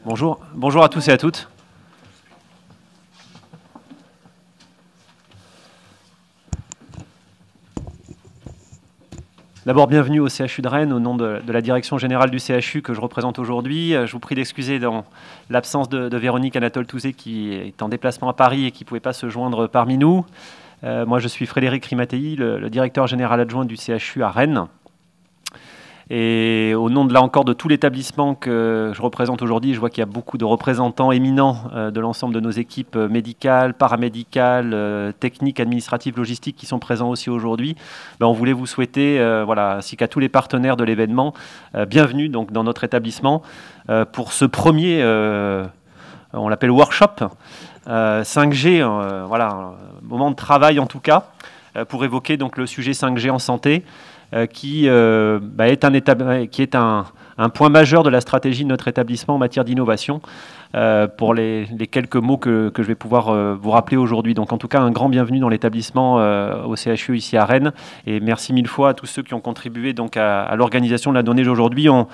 Bonjour à tous et à toutes. D'abord, bienvenue au CHU de Rennes, au nom de la direction générale du CHU que je représente aujourd'hui. Je vous prie d'excuser dans l'absence de Véronique Anatole-Touzé qui est en déplacement à Paris et qui ne pouvait pas se joindre parmi nous. Moi, je suis Frédéric Rimattei, le directeur général adjoint du CHU à Rennes. Et au nom là encore de tout l'établissement que je représente aujourd'hui, je vois qu'il y a beaucoup de représentants éminents de l'ensemble de nos équipes médicales, paramédicales, techniques, administratives, logistiques qui sont présents aussi aujourd'hui. On voulait vous souhaiter, ainsi qu'à tous les partenaires de l'événement, bienvenue donc, dans notre établissement pour ce premier, on l'appelle workshop, 5G, moment de travail en tout cas, pour évoquer donc, le sujet 5G en santé. Qui est un point majeur de la stratégie de notre établissement en matière d'innovation pour les quelques mots que je vais pouvoir vous rappeler aujourd'hui. Donc en tout cas, un grand bienvenue dans l'établissement au CHU ici à Rennes et merci mille fois à tous ceux qui ont contribué donc, à l'organisation de la donnée d'aujourd'hui. Je ne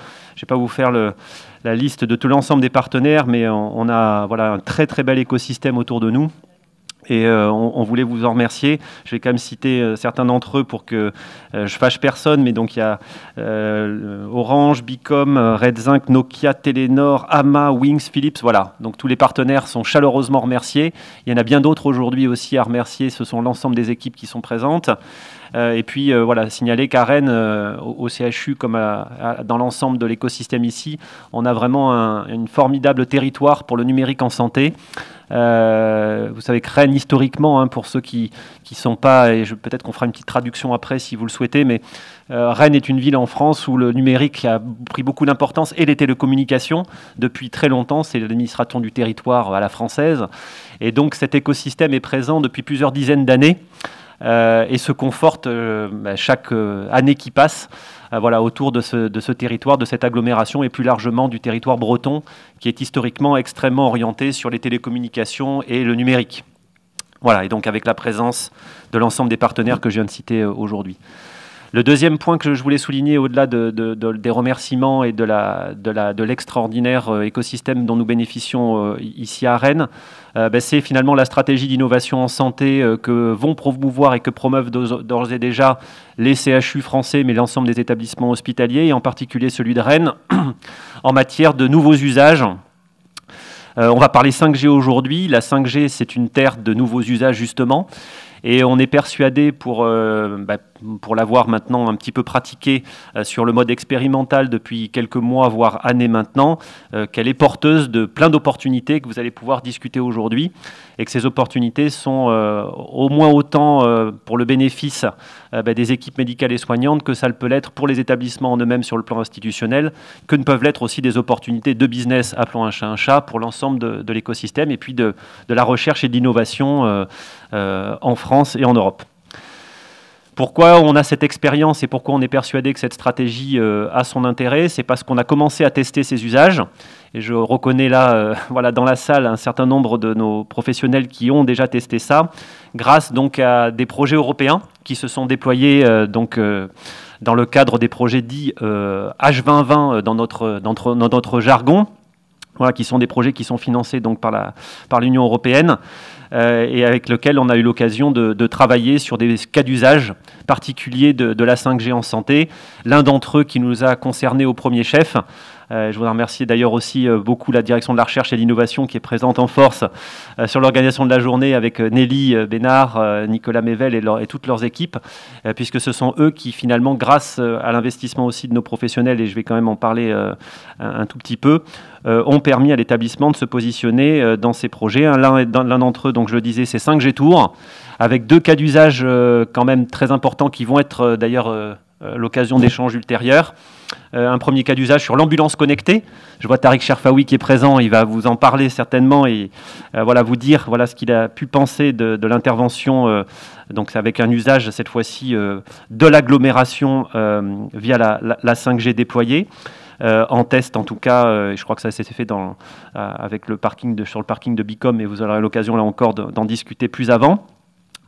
vais pas vous faire la liste de tout l'ensemble des partenaires, mais on a un très très bel écosystème autour de nous. Et on voulait vous en remercier. Je vais quand même citer certains d'entre eux pour que je fâche personne. Mais donc il y a Orange, Bicom, Red Zinc, Nokia, Telenor, Ama, Wings, Philips. Voilà. Donc tous les partenaires sont chaleureusement remerciés. Il y en a bien d'autres aujourd'hui aussi à remercier. Ce sont l'ensemble des équipes qui sont présentes. Et puis signaler qu'à Rennes, au CHU comme dans l'ensemble de l'écosystème ici, on a vraiment une formidable territoire pour le numérique en santé. Vous savez que Rennes, historiquement, pour ceux qui sont pas, et peut-être qu'on fera une petite traduction après si vous le souhaitez, mais Rennes est une ville en France où le numérique a pris beaucoup d'importance et les télécommunications depuis très longtemps. C'est l'administration du territoire à la française. Et donc cet écosystème est présent depuis plusieurs dizaines d'années. Et se conforte chaque année qui passe autour de ce territoire, de cette agglomération et plus largement du territoire breton qui est historiquement extrêmement orienté sur les télécommunications et le numérique. Voilà, et donc avec la présence de l'ensemble des partenaires que je viens de citer aujourd'hui. Le deuxième point que je voulais souligner, au-delà des remerciements et de l'extraordinaire écosystème dont nous bénéficions ici à Rennes, c'est finalement la stratégie d'innovation en santé que vont promouvoir et que promeuvent d'ores et déjà les CHU français, mais l'ensemble des établissements hospitaliers, et en particulier celui de Rennes, en matière de nouveaux usages. On va parler 5G aujourd'hui. La 5G, c'est une terre de nouveaux usages, justement. Et on est persuadé, pour l'avoir maintenant un petit peu pratiqué sur le mode expérimental depuis quelques mois, voire années maintenant, qu'elle est porteuse de plein d'opportunités que vous allez pouvoir discuter aujourd'hui et que ces opportunités sont au moins autant pour le bénéfice des équipes médicales et soignantes que ça peut l'être pour les établissements en eux-mêmes sur le plan institutionnel, que ne peuvent l'être aussi des opportunités de business, appelons un chat, pour l'ensemble de l'écosystème et puis de la recherche et de l'innovation en France et en Europe. Pourquoi on a cette expérience et pourquoi on est persuadé que cette stratégie a son intérêt? C'est parce qu'on a commencé à tester ces usages. Et je reconnais là, dans la salle, un certain nombre de nos professionnels qui ont déjà testé ça, grâce donc à des projets européens qui se sont déployés dans le cadre des projets dits H2020 dans notre jargon. Voilà, qui sont des projets qui sont financés donc par l'Union européenne et avec lesquels on a eu l'occasion de travailler sur des cas d'usage particuliers de la 5G en santé. L'un d'entre eux qui nous a concernés au premier chef. Je voudrais remercier d'ailleurs aussi beaucoup la direction de la recherche et de l'innovation qui est présente en force sur l'organisation de la journée avec Nelly Bénard, Nicolas Mével et toutes leurs équipes, puisque ce sont eux qui finalement, grâce à l'investissement aussi de nos professionnels, et je vais quand même en parler un tout petit peu, ont permis à l'établissement de se positionner dans ces projets. L'un d'entre eux, donc je le disais, c'est 5G Tour, avec 2 cas d'usage quand même très importants qui vont être d'ailleurs l'occasion d'échanges ultérieurs. Un premier cas d'usage sur l'ambulance connectée. Je vois Tariq Cherfaoui qui est présent, il va vous en parler certainement et vous dire ce qu'il a pu penser de l'intervention, donc avec un usage cette fois-ci de l'agglomération via la 5G déployée. En test en tout cas, je crois que ça s'est fait avec sur le parking de Bicom, et vous aurez l'occasion là encore d'en discuter plus avant.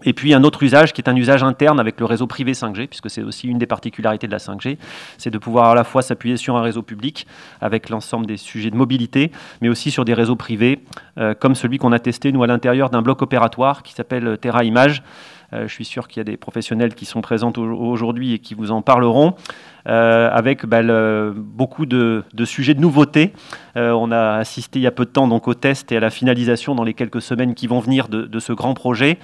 Et puis un autre usage qui est un usage interne avec le réseau privé 5G, puisque c'est aussi une des particularités de la 5G, c'est de pouvoir à la fois s'appuyer sur un réseau public avec l'ensemble des sujets de mobilité, mais aussi sur des réseaux privés, comme celui qu'on a testé nous à l'intérieur d'un bloc opératoire qui s'appelle Terra Image. Je suis sûr qu'il y a des professionnels qui sont présents aujourd'hui et qui vous en parleront, avec beaucoup de sujets de nouveautés. On a assisté il y a peu de temps donc, au test et à la finalisation dans les quelques semaines qui vont venir de ce grand projet,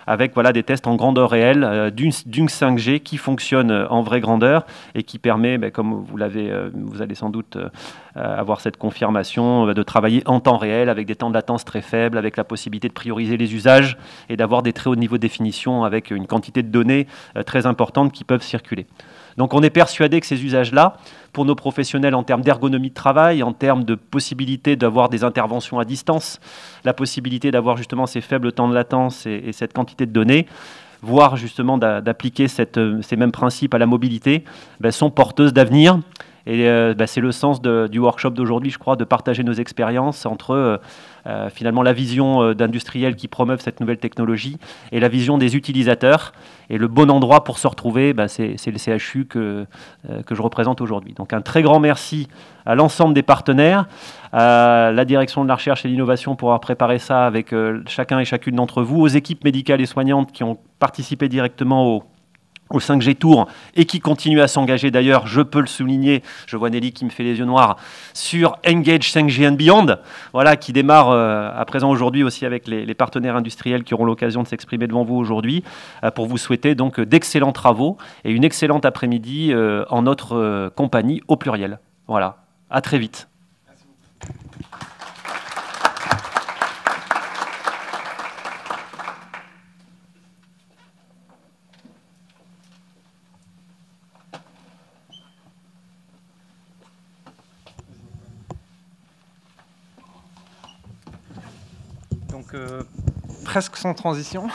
avec des tests en grandeur réelle d'une 5G qui fonctionne en vraie grandeur et qui permet, comme vous allez sans doute avoir cette confirmation, de travailler en temps réel avec des temps de latence très faibles, avec la possibilité de prioriser les usages et d'avoir des très hauts niveaux de définition avec une quantité de données très importante qui peuvent circuler. Donc on est persuadé que ces usages-là, pour nos professionnels en termes d'ergonomie de travail, en termes de possibilité d'avoir des interventions à distance, la possibilité d'avoir justement ces faibles temps de latence et cette quantité de données, voire justement d'appliquer ces mêmes principes à la mobilité, sont porteuses d'avenir. Et c'est le sens du workshop d'aujourd'hui, je crois, de partager nos expériences entre finalement la vision d'industriels qui promeuvent cette nouvelle technologie et la vision des utilisateurs. Et le bon endroit pour se retrouver, c'est le CHU que je représente aujourd'hui. Donc un très grand merci à l'ensemble des partenaires, à la direction de la recherche et de l'innovation pour avoir préparé ça avec chacun et chacune d'entre vous, aux équipes médicales et soignantes qui ont participé directement au 5G Tour et qui continue à s'engager d'ailleurs, je peux le souligner, je vois Nelly qui me fait les yeux noirs, sur Engage 5G and Beyond, qui démarre à présent aujourd'hui aussi avec les partenaires industriels qui auront l'occasion de s'exprimer devant vous aujourd'hui, pour vous souhaiter donc d'excellents travaux et une excellente après-midi en notre compagnie au pluriel. Voilà, à très vite. Donc, presque sans transition,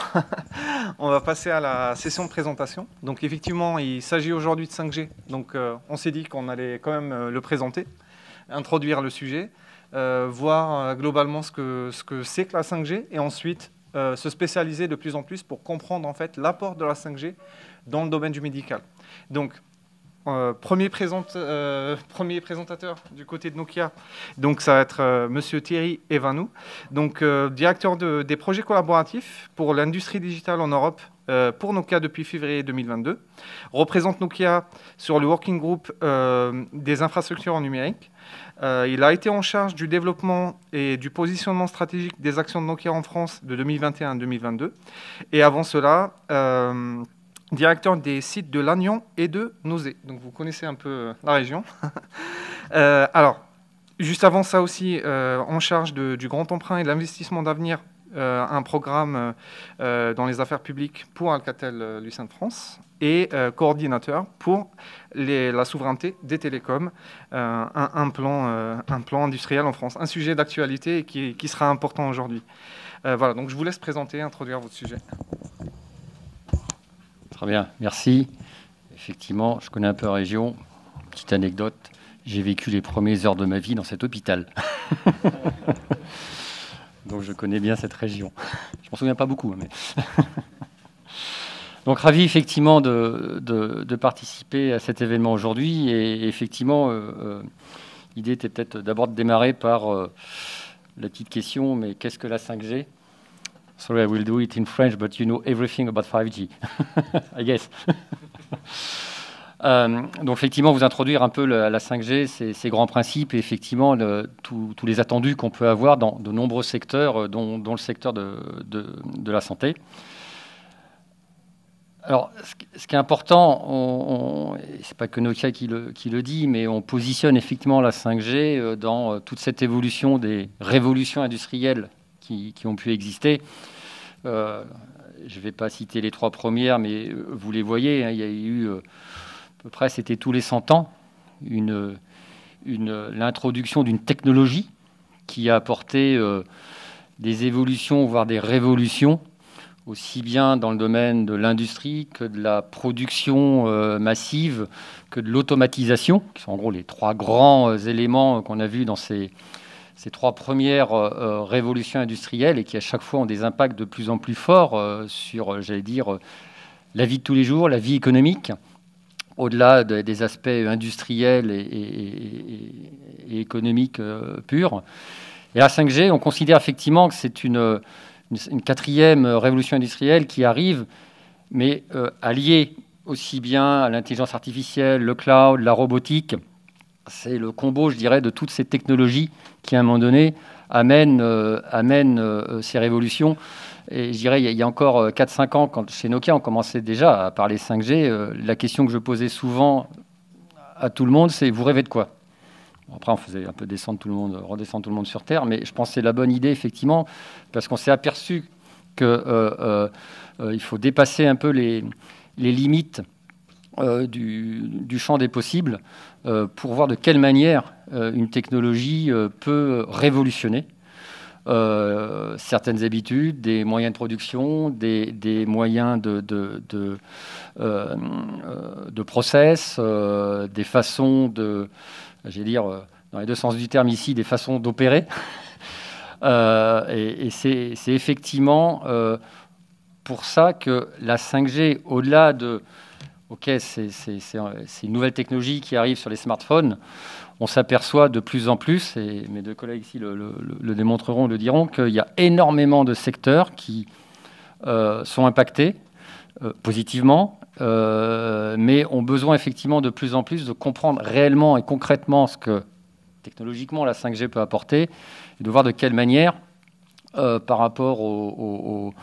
on va passer à la session de présentation. Donc, effectivement, il s'agit aujourd'hui de 5G. Donc, on s'est dit qu'on allait quand même le présenter, introduire le sujet, voir globalement ce que c'est que la 5G, et ensuite se spécialiser de plus en plus pour comprendre en fait l'apport de la 5G dans le domaine du médical. Donc, premier présentateur du côté de Nokia, donc ça va être Monsieur Thierry Evanou, donc directeur des projets collaboratifs pour l'industrie digitale en Europe pour Nokia depuis février 2022, représente Nokia sur le working group des infrastructures en numérique. Il a été en charge du développement et du positionnement stratégique des actions de Nokia en France de 2021 à 2022, et avant cela directeur des sites de Lannion et de Nozay. Donc vous connaissez un peu la région. Alors, juste avant ça aussi, en charge du grand emprunt et de l'investissement d'avenir, un programme dans les affaires publiques pour Alcatel-Lucent France, et coordinateur pour la souveraineté des télécoms, un plan industriel en France. Un sujet d'actualité et qui sera important aujourd'hui. Voilà, donc je vous laisse présenter, introduire votre sujet. Très bien, merci. Effectivement, je connais un peu la région. Petite anecdote, j'ai vécu les premières heures de ma vie dans cet hôpital. Donc je connais bien cette région. Je ne m'en souviens pas beaucoup, mais... Donc ravi effectivement de participer à cet événement aujourd'hui. Et effectivement, l'idée était peut-être d'abord de démarrer par la petite question, mais qu'est-ce que la 5G ? Sorry, I will do it in French, but you know everything about 5G, I guess. Donc effectivement, vous introduire un peu la 5G, ses grands principes et effectivement tous les attendus qu'on peut avoir dans de nombreux secteurs, dont le secteur de la santé. Alors, ce qui est important, c'est pas que Nokia qui le dit, mais on positionne effectivement la 5G dans toute cette évolution des révolutions industrielles qui ont pu exister. Je ne vais pas citer les trois premières, mais vous les voyez, il y a eu à peu près, c'était tous les 100 ans, l'introduction d'une technologie qui a apporté des évolutions, voire des révolutions, aussi bien dans le domaine de l'industrie que de la production massive, que de l'automatisation, qui sont en gros les trois grands éléments qu'on a vus dans ces ces 3 premières révolutions industrielles et qui, à chaque fois, ont des impacts de plus en plus forts sur, j'allais dire, la vie de tous les jours, la vie économique, au-delà des aspects industriels et économiques purs. Et la 5G, on considère effectivement que c'est une 4e révolution industrielle qui arrive, mais alliée aussi bien à l'intelligence artificielle, le cloud, la robotique. C'est le combo, je dirais, de toutes ces technologies qui, à un moment donné, amènent ces révolutions. Et je dirais, il y a encore 4-5 ans, quand chez Nokia, on commençait déjà à parler 5G, la question que je posais souvent à tout le monde, c'est « vous rêvez de quoi ?» Après, on faisait un peu redescendre tout le monde sur Terre, mais je pense que c'est la bonne idée, effectivement, parce qu'on s'est aperçu qu'il faut dépasser un peu les limites du champ des possibles pour voir de quelle manière une technologie peut révolutionner certaines habitudes, des moyens de production, des moyens de process, des façons de, j'allais dire, dans les 2 sens du terme ici, des façons d'opérer. Et c'est effectivement pour ça que la 5G, au-delà de... OK, c'est une nouvelle technologie qui arrive sur les smartphones. On s'aperçoit de plus en plus, et mes 2 collègues ici le démontreront, le diront, qu'il y a énormément de secteurs qui sont impactés positivement, mais ont besoin effectivement de plus en plus de comprendre réellement et concrètement ce que technologiquement la 5G peut apporter, et de voir de quelle manière, par rapport aux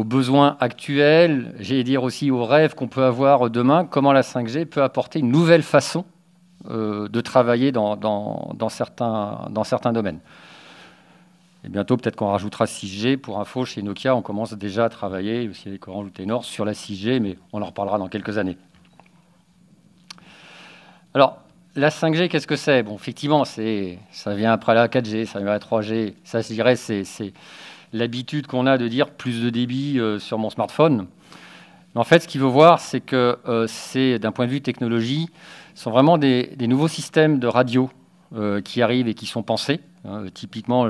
besoins actuels, j'allais dire aussi aux rêves qu'on peut avoir demain, comment la 5G peut apporter une nouvelle façon de travailler dans certains domaines. Et bientôt, peut-être qu'on rajoutera 6G. Pour info, chez Nokia, on commence déjà à travailler, aussi avec Orange ou Ténor, sur la 6G, mais on en reparlera dans quelques années. Alors, la 5G, qu'est-ce que c'est? Bon, effectivement, ça vient après la 4G, ça vient à la 3G. Ça, je dirais, c'est l'habitude qu'on a de dire plus de débit sur mon smartphone. Mais en fait, ce qu'il faut voir, c'est que c'est, d'un point de vue technologie, ce sont vraiment des nouveaux systèmes de radio qui arrivent et qui sont pensés. Typiquement,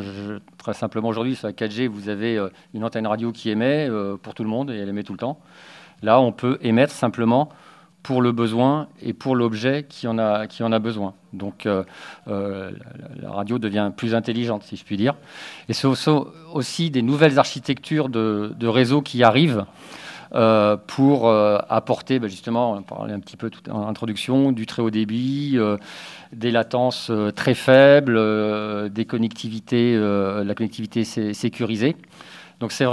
très simplement aujourd'hui, sur la 4G, vous avez une antenne radio qui émet pour tout le monde et elle émet tout le temps. Là, on peut émettre simplement pour le besoin et pour l'objet qui en a besoin. Donc, la radio devient plus intelligente, si je puis dire. Et ce sont aussi des nouvelles architectures de réseaux qui arrivent pour apporter, justement, on parlait un petit peu tout en introduction, du très haut débit, des latences très faibles, des connectivités, la connectivité sécurisée. Donc c'est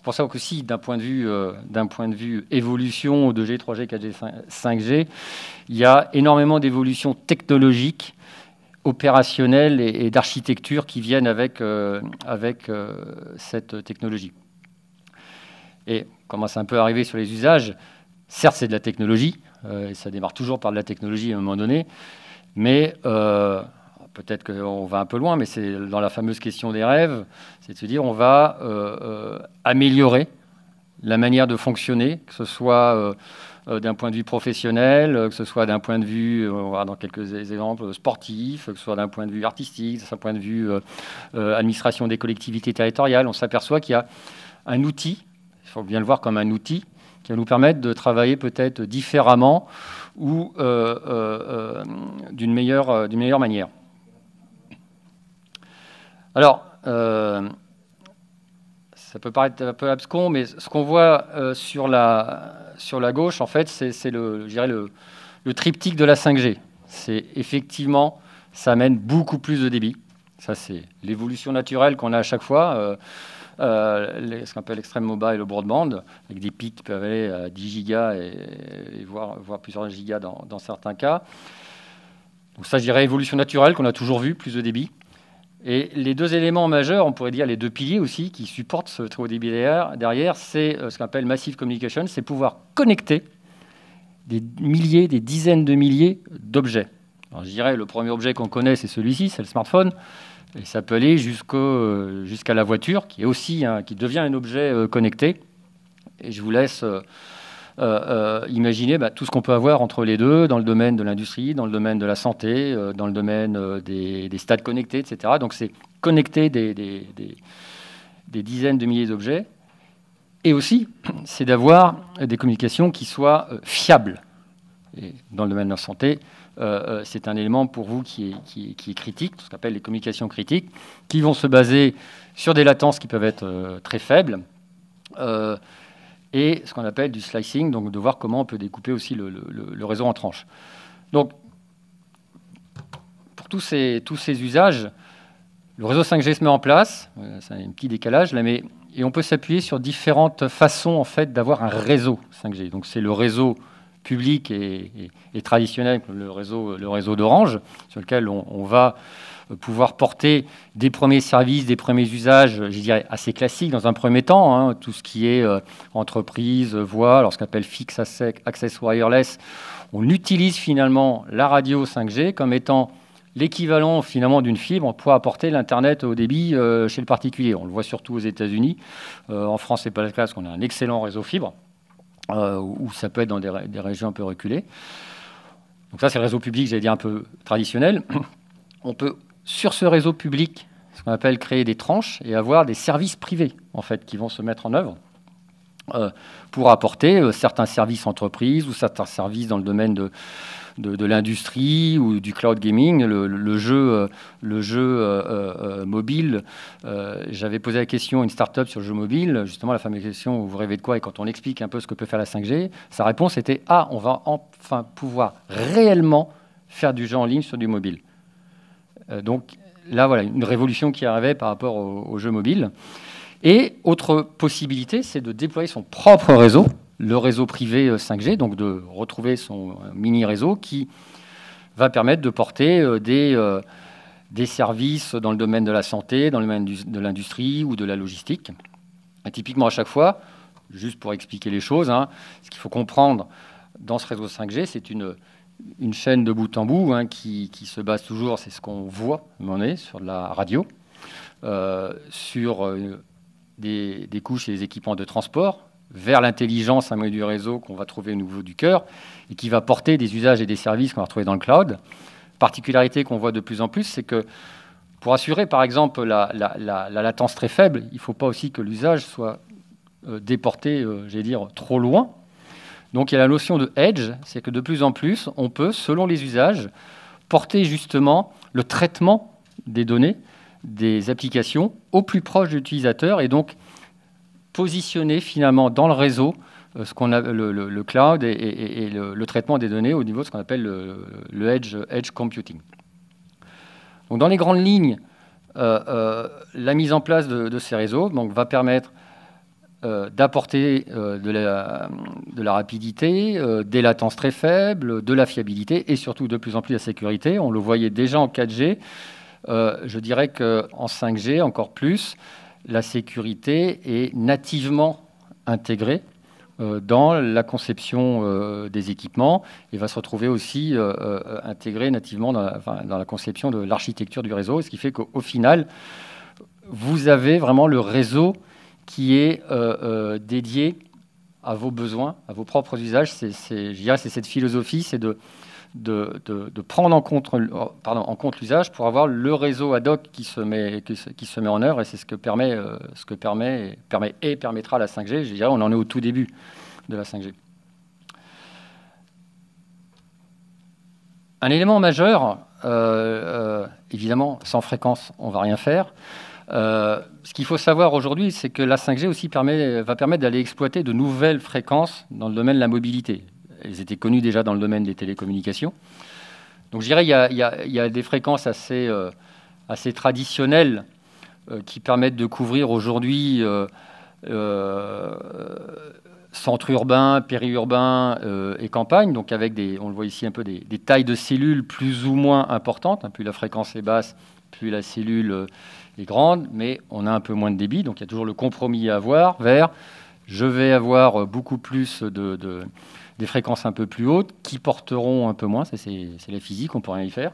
pour ça qu'aussi d'un point de vue évolution 2G, 3G, 4G, 5G, il y a énormément d'évolutions technologiques, opérationnelles et d'architecture qui viennent avec cette technologie. Et on commence un peu à arriver sur les usages. Certes, c'est de la technologie, et ça démarre toujours par de la technologie à un moment donné, mais peut-être qu'on va un peu loin, mais c'est dans la fameuse question des rêves, c'est de se dire on va améliorer la manière de fonctionner, que ce soit d'un point de vue professionnel, que ce soit d'un point de vue, on va voir dans quelques exemples, sportif, que ce soit d'un point de vue artistique, d'un point de vue administration des collectivités territoriales. On s'aperçoit qu'il y a un outil, il faut bien le voir comme un outil, qui va nous permettre de travailler peut-être différemment ou d'une meilleure manière. Alors, ça peut paraître un peu abscon, mais ce qu'on voit sur la gauche, en fait, c'est le triptyque de la 5G. C'est effectivement, ça amène beaucoup plus de débit. Ça, c'est l'évolution naturelle qu'on a à chaque fois. Ce qu'on appelle l'extrême mobile, le broadband, avec des pics qui peuvent aller à 10 gigas et voire plusieurs gigas dans certains cas. Donc ça, je dirais évolution naturelle qu'on a toujours vu, plus de débit. Et les 2 éléments majeurs, on pourrait dire les 2 piliers aussi, qui supportent ce très haut débit derrière, c'est ce qu'on appelle massive communication, c'est pouvoir connecter des milliers, des dizaines de milliers d'objets. Alors je dirais, le premier objet qu'on connaît, c'est celui-ci, c'est le smartphone. Et ça peut aller jusqu'à la voiture, qui est aussi qui devient un objet connecté. Et je vous laisse imaginez tout ce qu'on peut avoir entre les deux dans le domaine de l'industrie, dans le domaine de la santé, dans le domaine des stades connectés, etc. Donc c'est connecter des dizaines de milliers d'objets. Et aussi, c'est d'avoir des communications qui soient fiables. Et dans le domaine de la santé, c'est un élément pour vous qui est critique, ce qu'on appelle les communications critiques, qui vont se baser sur des latences qui peuvent être très faibles, et ce qu'on appelle du slicing, donc de voir comment on peut découper aussi le réseau en tranches. Donc, pour tous ces usages, le réseau 5G se met en place, c'est un petit décalage là, et on peut s'appuyer sur différentes façons en fait, d'avoir un réseau 5G. Donc c'est le réseau public et traditionnel, le réseau d'Orange, sur lequel on va pouvoir porter des premiers services, des premiers usages, je dirais, assez classiques dans un premier temps, hein, tout ce qui est entreprise, voix, alors ce qu'on appelle Fixed Access Wireless. On utilise finalement la radio 5G comme étant l'équivalent finalement d'une fibre pour apporter l'Internet au débit chez le particulier. On le voit surtout aux États-Unis. En France, ce n'est pas le cas parce qu'on a un excellent réseau fibre, où ça peut être dans des régions un peu reculées. Donc ça, c'est le réseau public, j'allais dire un peu traditionnel. On peut, sur ce réseau public, ce qu'on appelle créer des tranches et avoir des services privés, en fait, qui vont se mettre en œuvre pour apporter certains services entreprises ou certains services dans le domaine de l'industrie ou du cloud gaming, le jeu mobile. J'avais posé la question à une start-up sur le jeu mobile, justement la fameuse question « Vous rêvez de quoi ?» Et quand on explique un peu ce que peut faire la 5G, sa réponse était « Ah, on va enfin pouvoir réellement faire du jeu en ligne sur du mobile. » Donc là, voilà, une révolution qui arrivait par rapport au jeu mobile. Et autre possibilité, c'est de déployer son propre réseau, le réseau privé 5G, donc de retrouver son mini-réseau qui va permettre de porter des services dans le domaine de la santé, dans le domaine de l'industrie ou de la logistique. Et typiquement, à chaque fois, juste pour expliquer les choses, hein, ce qu'il faut comprendre dans ce réseau 5G, c'est une chaîne de bout en bout qui se base toujours, c'est ce qu'on voit, sur de la radio, sur des couches et des équipements de transport, vers l'intelligence à moyen du réseau qu'on va trouver au niveau du cœur et qui va porter des usages et des services qu'on va retrouver dans le cloud. Particularité qu'on voit de plus en plus, c'est que pour assurer, par exemple, la latence très faible, il ne faut pas aussi que l'usage soit déporté, j'allais dire, trop loin. Donc il y a la notion de edge, c'est que de plus en plus, on peut, selon les usages, porter justement le traitement des données, des applications au plus proche de l'utilisateur et donc positionner finalement dans le réseau ce qu'on a le cloud et le traitement des données au niveau de ce qu'on appelle le edge computing. Donc dans les grandes lignes, la mise en place de ces réseaux va permettre d'apporter de la rapidité, des latences très faibles, de la fiabilité et surtout de plus en plus la sécurité. On le voyait déjà en 4G. Je dirais qu'en 5G, encore plus, la sécurité est nativement intégrée dans la conception des équipements et va se retrouver aussi intégrée nativement dans la conception de l'architecture du réseau, ce qui fait qu'au final, vous avez vraiment le réseau qui est dédié à vos besoins, à vos propres usages. Je dirais que c'est cette philosophie, c'est de prendre en compte l'usage pour avoir le réseau ad hoc qui se met en œuvre, et c'est ce que permettra la 5G. Je dirais on en est au tout début de la 5G. Un élément majeur, évidemment, sans fréquence, on ne va rien faire. Ce qu'il faut savoir aujourd'hui, c'est que la 5G aussi va permettre d'aller exploiter de nouvelles fréquences dans le domaine de la mobilité. Elles étaient connues déjà dans le domaine des télécommunications. Donc je dirais qu'il y a des fréquences assez traditionnelles qui permettent de couvrir aujourd'hui centres urbains, périurbains et campagnes, donc avec on le voit ici un peu, des tailles de cellules plus ou moins importantes. Plus la fréquence est basse, plus la cellule est grande, mais on a un peu moins de débit, donc il y a toujours le compromis à avoir vers je vais avoir beaucoup plus des fréquences un peu plus hautes qui porteront un peu moins, c'est la physique, on ne peut rien y faire,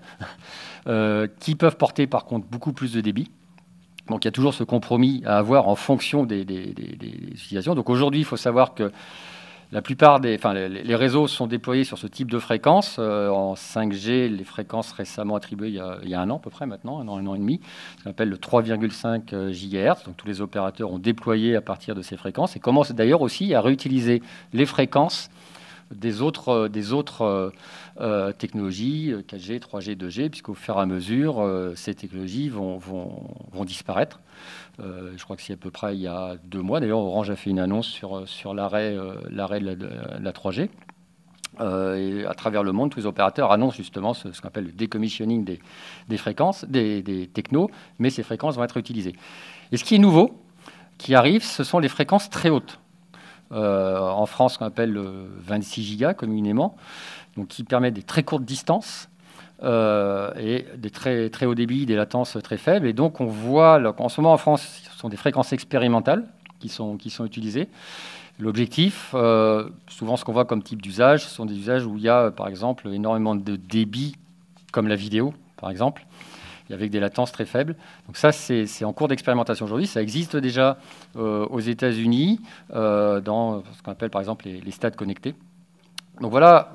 qui peuvent porter par contre beaucoup plus de débit. Donc il y a toujours ce compromis à avoir en fonction des utilisations. Donc aujourd'hui, il faut savoir que La plupart les réseaux sont déployés sur ce type de fréquences. En 5G, les fréquences récemment attribuées il y a un an à peu près maintenant, un an et demi, ce qu'on appelle le 3,5 GHz. Donc tous les opérateurs ont déployé à partir de ces fréquences et commencent d'ailleurs aussi à réutiliser les fréquences des autres technologies, 4G, 3G, 2G, puisqu'au fur et à mesure, ces technologies vont disparaître. Je crois que c'est à peu près il y a 2 mois. D'ailleurs, Orange a fait une annonce sur l'arrêt de la 3G. Et à travers le monde, tous les opérateurs annoncent justement ce qu'on appelle le decommissioning des fréquences, des technos, mais ces fréquences vont être utilisées. Et ce qui est nouveau, qui arrive, ce sont les fréquences très hautes. En France, ce qu'on appelle 26 gigas communément, donc qui permettent des très courtes distances et des très, très hauts débits, des latences très faibles. Et donc, on voit, en ce moment en France, ce sont des fréquences expérimentales qui sont utilisées. L'objectif, souvent ce qu'on voit comme type d'usage, ce sont des usages où il y a, par exemple, énormément de débit, comme la vidéo, par exemple, et avec des latences très faibles. Donc ça, c'est en cours d'expérimentation aujourd'hui. Ça existe déjà aux États-Unis, dans ce qu'on appelle, par exemple, les stades connectés. Donc voilà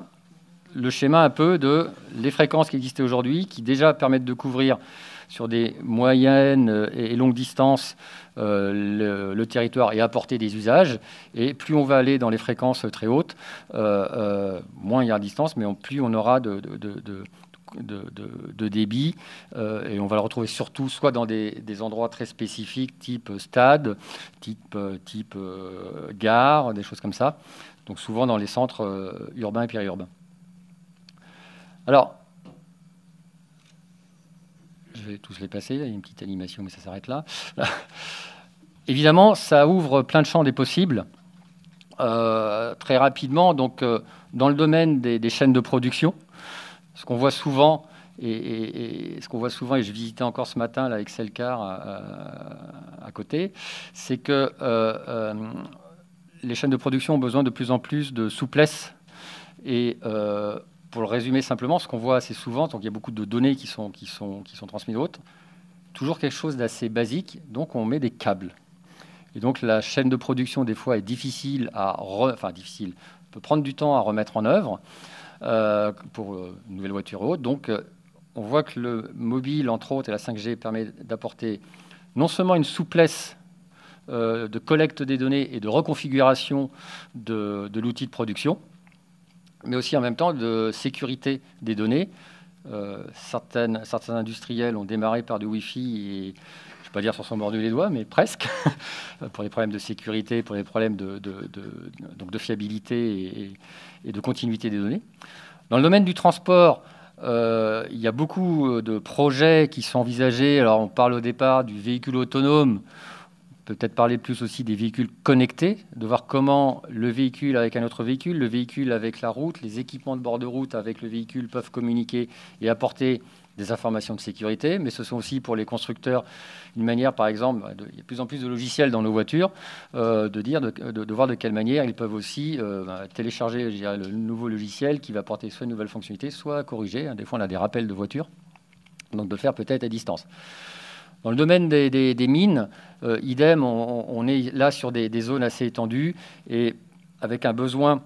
le schéma un peu de les fréquences qui existaient aujourd'hui, qui déjà permettent de couvrir sur des moyennes et longues distances le territoire et apporter des usages. Et plus on va aller dans les fréquences très hautes, moins il y a de distance, mais plus on aura de débit. Et on va le retrouver surtout soit dans des endroits très spécifiques, type stade, type gare, des choses comme ça. Donc souvent dans les centres urbains et périurbains. Alors, je vais tous les passer, il y a une petite animation, mais ça s'arrête là. Évidemment, ça ouvre plein de champs des possibles. Très rapidement, donc, dans le domaine des chaînes de production, ce qu'on voit souvent, et je visitais encore ce matin là, avec Selcar à côté, c'est que les chaînes de production ont besoin de plus en plus de souplesse. Et pour le résumer simplement, ce qu'on voit assez souvent, donc il y a beaucoup de données qui sont transmises d'autres, toujours quelque chose d'assez basique, donc on met des câbles. Et donc la chaîne de production, des fois, est difficile peut prendre du temps à remettre en œuvre pour une nouvelle voiture et autres. Donc on voit que le mobile, entre autres, et la 5G permet d'apporter non seulement une souplesse de collecte des données et de reconfiguration de l'outil de production, mais aussi en même temps de sécurité des données. Certains industriels ont démarré par du Wi-Fi et, je ne vais pas dire sur son mordu les doigts, mais presque, pour les problèmes de sécurité, pour les problèmes donc de fiabilité et de continuité des données. Dans le domaine du transport, il y a beaucoup de projets qui sont envisagés. Alors, on parle au départ du véhicule autonome. Peut-être parler plus aussi des véhicules connectés, de voir comment le véhicule avec un autre véhicule, le véhicule avec la route, les équipements de bord de route avec le véhicule peuvent communiquer et apporter des informations de sécurité. Mais ce sont aussi pour les constructeurs une manière, par exemple, il y a de plus en plus de logiciels dans nos voitures, de voir de quelle manière ils peuvent aussi télécharger le nouveau logiciel qui va apporter soit une nouvelle fonctionnalité, soit corriger. Des fois, on a des rappels de voitures, donc de le faire peut-être à distance. Dans le domaine des mines, idem, on est là sur des zones assez étendues et avec un besoin,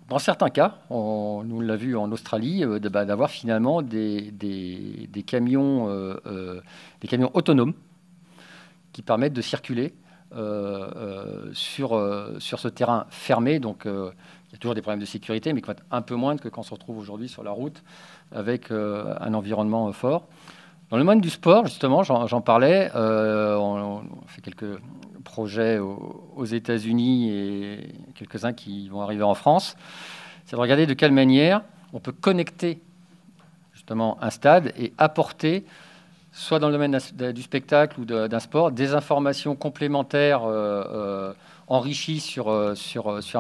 dans certains cas, nous l'a vu en Australie, d'avoir finalement des camions autonomes qui permettent de circuler sur ce terrain fermé. Donc, il y a toujours des problèmes de sécurité, mais qui vont être un peu moindres que quand on se retrouve aujourd'hui sur la route avec un environnement fort. Dans le domaine du sport, justement, j'en parlais, on fait quelques projets aux États-Unis et quelques-uns qui vont arriver en France. C'est de regarder de quelle manière on peut connecter justement un stade et apporter, soit dans le domaine du spectacle ou d'un sport, des informations complémentaires enrichies sur un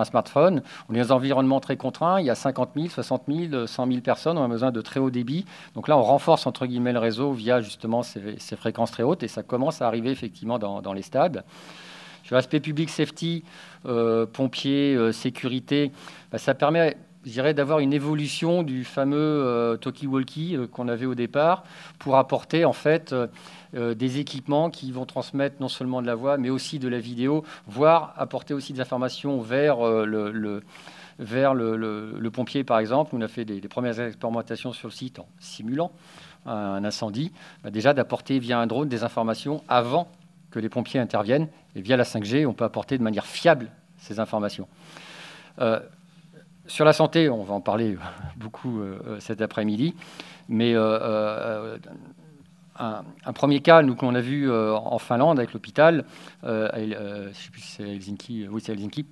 smartphone. On est dans un environnement très contraint, il y a 50 000, 60 000, 100 000 personnes, on a besoin de très haut débit. Donc là, on renforce entre guillemets le réseau via justement ces fréquences très hautes et ça commence à arriver effectivement dans les stades. Sur l'aspect public safety, pompiers, sécurité, ça permet je dirais, d'avoir une évolution du fameux talkie-walkie qu'on avait au départ pour apporter en fait des équipements qui vont transmettre non seulement de la voix mais aussi de la vidéo, voire apporter aussi des informations vers le pompier par exemple. On a fait des premières expérimentations sur le site en simulant un incendie, déjà d'apporter via un drone des informations avant que les pompiers interviennent, et via la 5G on peut apporter de manière fiable ces informations. Sur la santé, on va en parler beaucoup cet après-midi, mais un premier cas, nous, qu'on a vu en Finlande avec l'hôpital, je ne sais plus si c'est Helsinki, oui c'est Helsinki,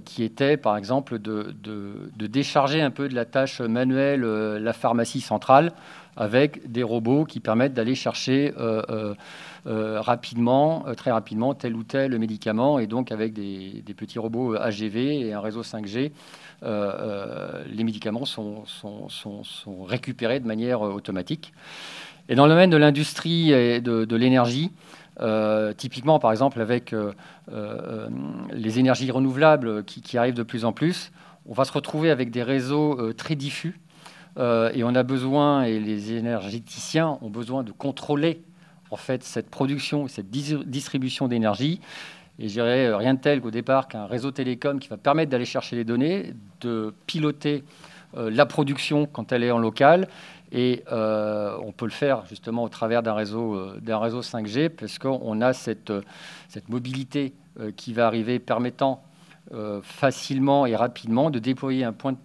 qui était par exemple de décharger un peu de la tâche manuelle la pharmacie centrale avec des robots qui permettent d'aller chercher rapidement, très rapidement, tel ou tel médicament, et donc avec des petits robots AGV et un réseau 5G, les médicaments sont récupérés de manière automatique. Et dans le domaine de l'industrie et de l'énergie, typiquement par exemple avec les énergies renouvelables qui arrivent de plus en plus, on va se retrouver avec des réseaux très diffus, et on a besoin, et les énergéticiens ont besoin de contrôler en fait cette production, cette distribution d'énergie. Et je dirais rien de tel qu'au départ qu'un réseau télécom qui va permettre d'aller chercher les données, de piloter la production quand elle est en local. Et on peut le faire justement au travers d'un réseau 5G, parce qu'on a cette mobilité qui va arriver, permettant facilement et rapidement de déployer un point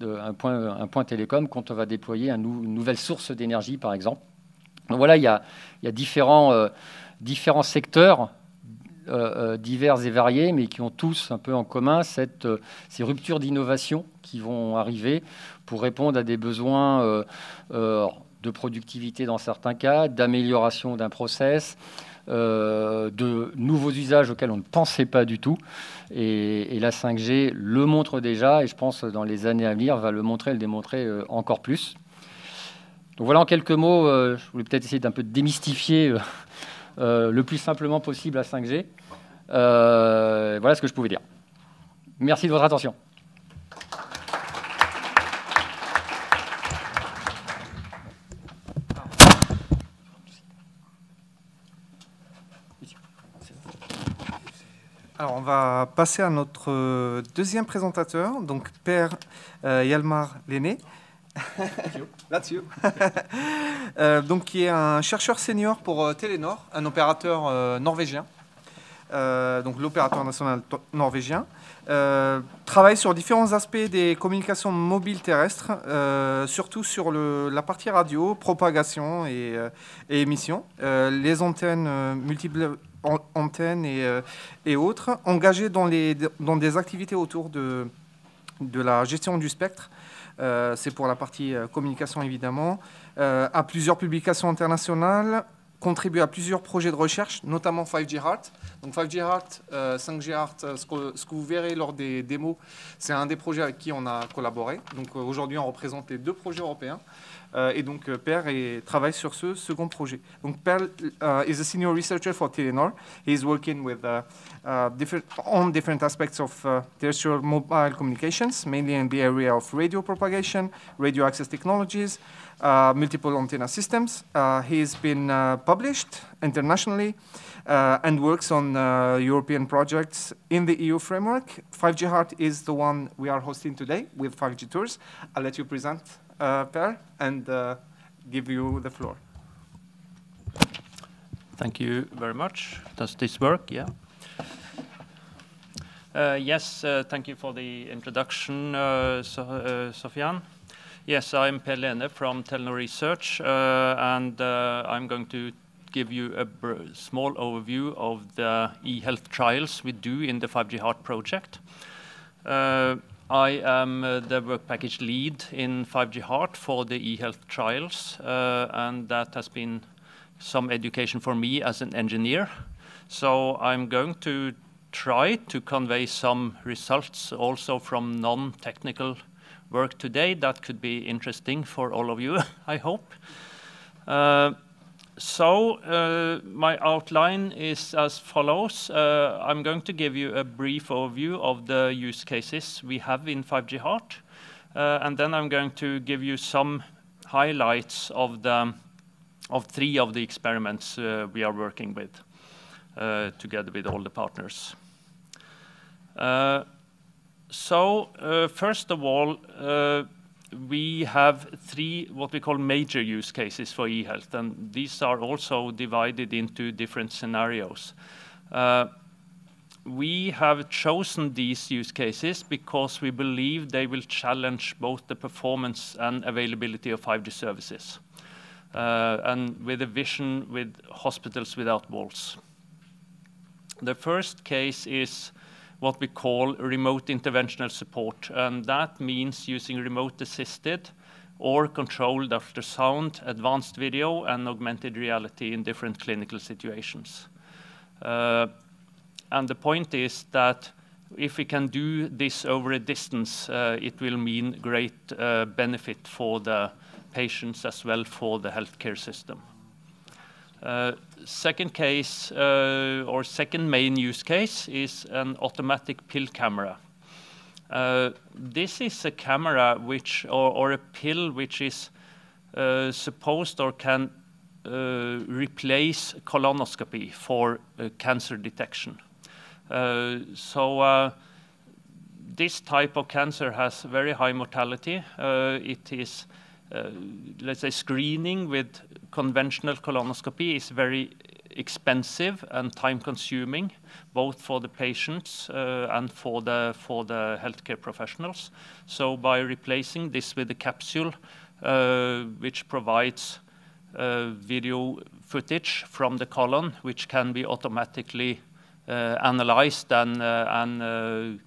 télécom quand on va déployer une nouvelle source d'énergie, par exemple. Donc voilà, il y a différents secteurs divers et variés, mais qui ont tous un peu en commun ces ruptures d'innovation qui vont arriver pour répondre à des besoins de productivité dans certains cas, d'amélioration d'un process, de nouveaux usages auxquels on ne pensait pas du tout. Et la 5G le montre déjà, et je pense dans les années à venir va le démontrer encore plus. Donc voilà en quelques mots, je voulais peut-être essayer d'un peu de démystifier le plus simplement possible la 5G. Voilà ce que je pouvais dire. Merci de votre attention. Alors, on va passer à notre deuxième présentateur, donc Pär Hjalmar Lene. Là-dessus. Donc, qui est un chercheur senior pour Telenor, un opérateur norvégien. Donc l'opérateur national norvégien, travaille sur différents aspects des communications mobiles terrestres, surtout sur la partie radio, propagation et émission, les antennes, multiples antennes et autres, engagés dans des activités autour de la gestion du spectre. C'est pour la partie communication évidemment, à plusieurs publications internationales, contribue à plusieurs projets de recherche, notamment 5G Heart. Donc 5G Heart, 5G Heart, ce que vous verrez lors des démos, c'est un des projets avec qui on a collaboré. Donc aujourd'hui, on représente les deux projets européens. Et donc Pär travaille sur ce second projet. Donc Pär is a senior researcher for Telenor. He is working with different aspects of terrestrial mobile communications, mainly in the area of radio propagation, radio access technologies, multiple antenna systems. He's been published internationally and works on European projects in the EU framework. 5G Heart is the one we are hosting today with 5G Tours. I'll let you present, Pär, and give you the floor. Thank you very much. Does this work? Yeah. Yes, thank you for the introduction, Sofiane. Yes, I'm Pär Lene from Telenor Research, and I'm going to give you a small overview of the e-health trials we do in the 5G Heart project. I am the work package lead in 5G Heart for the e-health trials, and that has been some education for me as an engineer. So I'm going to try to convey some results also from non-technical work today that could be interesting for all of you, I hope. My outline is as follows. I'm going to give you a brief overview of the use cases we have in 5G Heart, and then I'm going to give you some highlights of 3 of the experiments we are working with together with all the partners. First of all, we have 3 what we call major use cases for eHealth, and these are also divided into different scenarios. We have chosen these use cases because we believe they will challenge both the performance and availability of 5G services, and with a vision with hospitals without walls. The first case is what we call remote interventional support, and that means using remote assisted or controlled ultrasound, advanced video, and augmented reality in different clinical situations. And the point is that if we can do this over a distance, it will mean great benefit for the patients as well for the healthcare system. Second case, or second main use case, is an automatic pill camera. This is a camera which, or a pill which is supposed or can replace colonoscopy for cancer detection. This type of cancer has very high mortality. It is, let's say, screening with conventional colonoscopy is very expensive and time-consuming, both for the patients and for the healthcare professionals. So by replacing this with a capsule, which provides video footage from the colon, which can be automatically analyzed and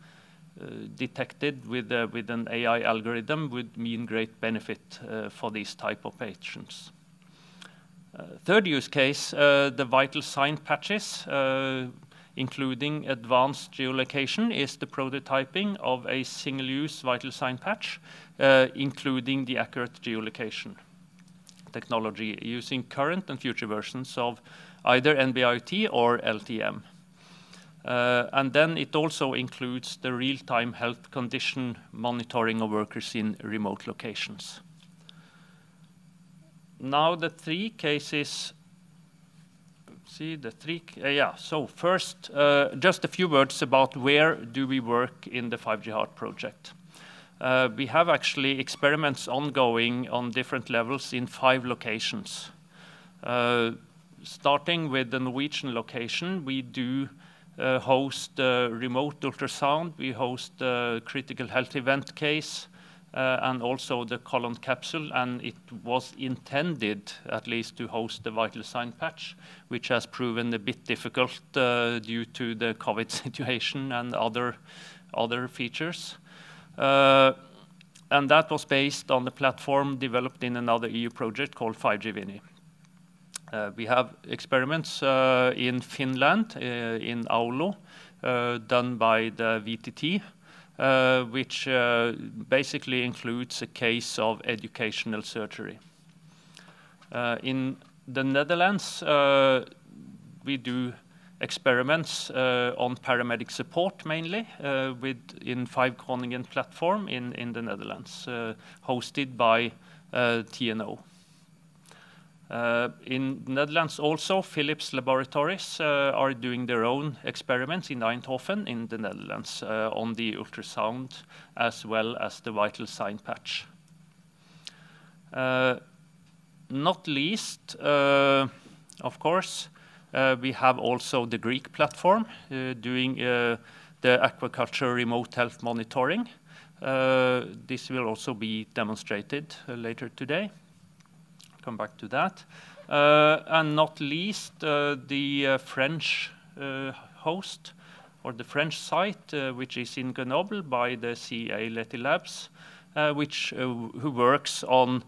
detected with an AI algorithm, would mean great benefit for these type of patients. Third use case, the vital sign patches, including advanced geolocation, is the prototyping of a single-use vital sign patch, including the accurate geolocation technology using current and future versions of either NB-IoT or LTM. And then it also includes the real-time health condition monitoring of workers in remote locations. Now the 3 cases, so first, just a few words about where do we work in the 5G Heart project. We have actually experiments ongoing on different levels in 5 locations. Starting with the Norwegian location, we do host remote ultrasound, we host critical health event case, and also the colon capsule, and it was intended at least to host the vital sign patch, which has proven a bit difficult due to the COVID situation and other features. And that was based on the platform developed in another EU project called 5G Vini. We have experiments in Finland, in Oulu, done by the VTT, which basically includes a case of educational surgery. In the Netherlands, we do experiments on paramedic support mainly, in 5 Groningen platform in the Netherlands, hosted by TNO. In Netherlands also, Philips Laboratories are doing their own experiments in Eindhoven in the Netherlands on the ultrasound as well as the vital sign patch. Not least, of course, we have also the Greek platform doing the aquaculture remote health monitoring. This will also be demonstrated later today. Come back to that. And not least, the French host, or the French site, which is in Grenoble by the CEA Leti Labs, who works on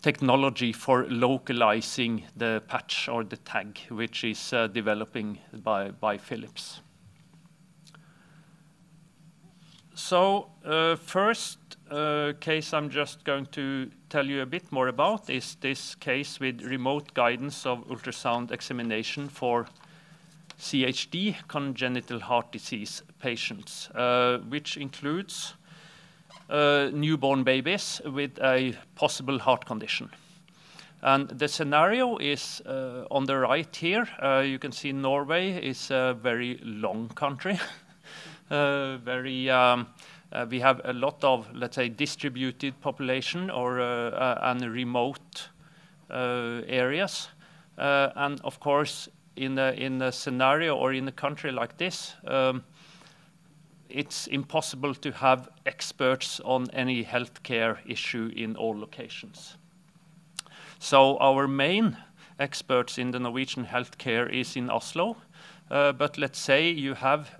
technology for localizing the patch or the tag, which is developing by Philips. So first case I'm just going to tell you a bit more about is this case with remote guidance of ultrasound examination for CHD, congenital heart disease patients, which includes newborn babies with a possible heart condition. And the scenario is on the right here. You can see Norway is a very long country. We have a lot of, let's say, distributed population or and remote areas. And of course, in a scenario or in a country like this, it's impossible to have experts on any healthcare issue in all locations. So our main experts in the Norwegian healthcare is in Oslo, but let's say you have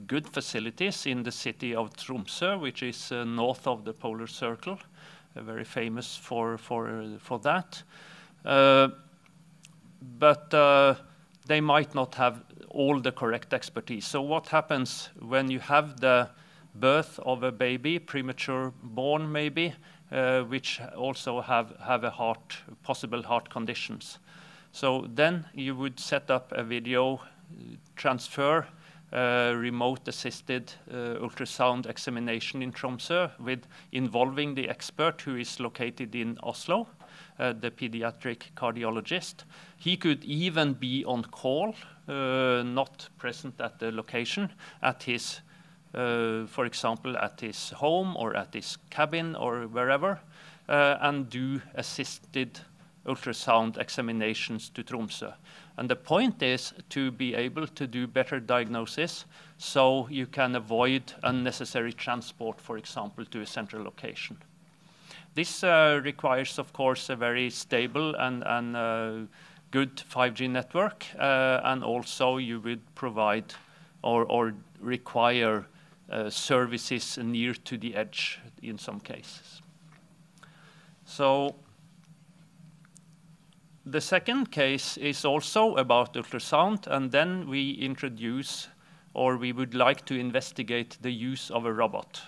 good facilities in the city of Tromsø, which is north of the polar circle, very famous for that. But they might not have all the correct expertise. So what happens when you have the birth of a baby, premature born maybe, which also have a possible heart conditions? So then you would set up a video transfer, remote assisted ultrasound examination in Tromsø involving the expert who is located in Oslo, the pediatric cardiologist. He could even be on call, not present at the location, at his, for example, at his home or at his cabin or wherever, and do assisted ultrasound examinations to Tromsø. And the point is to be able to do better diagnosis so you can avoid unnecessary transport, for example, to a central location. This requires, of course, a very stable and good 5G network, and also you would provide or require services near to the edge in some cases. So the second case is also about ultrasound, and then we introduce, or we would like to investigate the use of a robot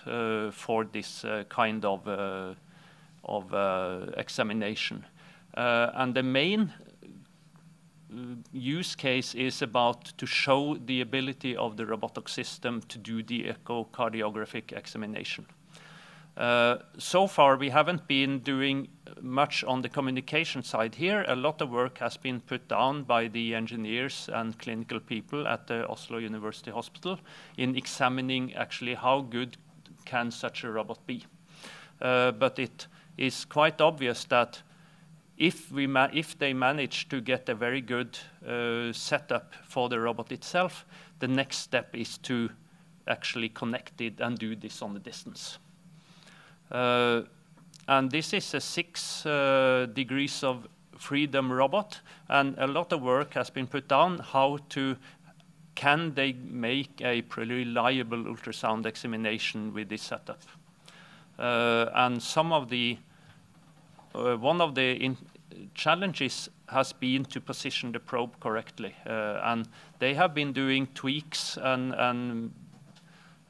for this kind of examination. And the main use case is about to show the ability of the robotic system to do the echocardiographic examination. So far, we haven't been doing much on the communication side here. A lot of work has been put down by the engineers and clinical people at the Oslo University Hospital in examining actually how good can such a robot be. But it is quite obvious that if they manage to get a very good setup for the robot itself, the next step is to actually connect it and do this on the distance. And this is a 6 degrees of freedom robot, and a lot of work has been put down can they make a reliable ultrasound examination with this setup. And one of the challenges has been to position the probe correctly, and they have been doing tweaks on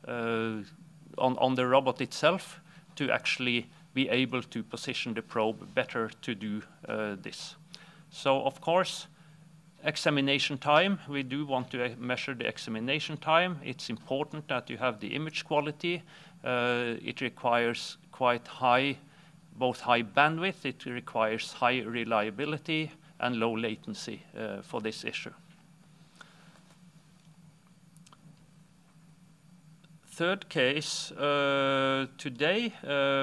the robot itself to actually be able to position the probe better to do this. So of course, examination time, we do want to measure the examination time. It's important that you have the image quality. It requires quite both high bandwidth, it requires high reliability and low latency for this issue. Third case today,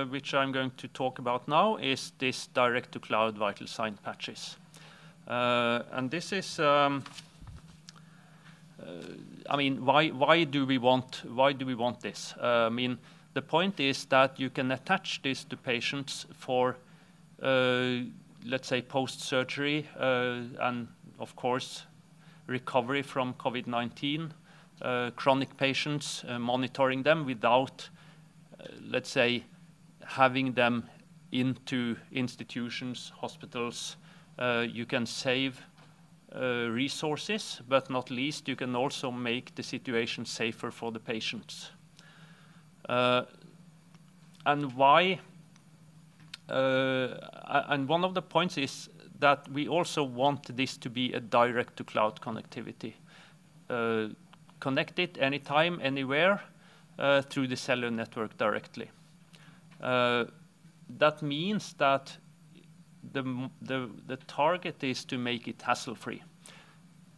which I'm going to talk about now, is this direct-to-cloud vital sign patches. And this is, I mean, why do we want this? I mean, the point is that you can attach this to patients for, let's say, post-surgery and, of course, recovery from COVID-19. Chronic patients, monitoring them without, let's say, having them into institutions, hospitals. You can save resources, but not least, you can also make the situation safer for the patients. And why? And one of the points is that we also want this to be a direct-to-cloud connectivity. Connect it anytime, anywhere, through the cellular network directly. That means that the target is to make it hassle-free.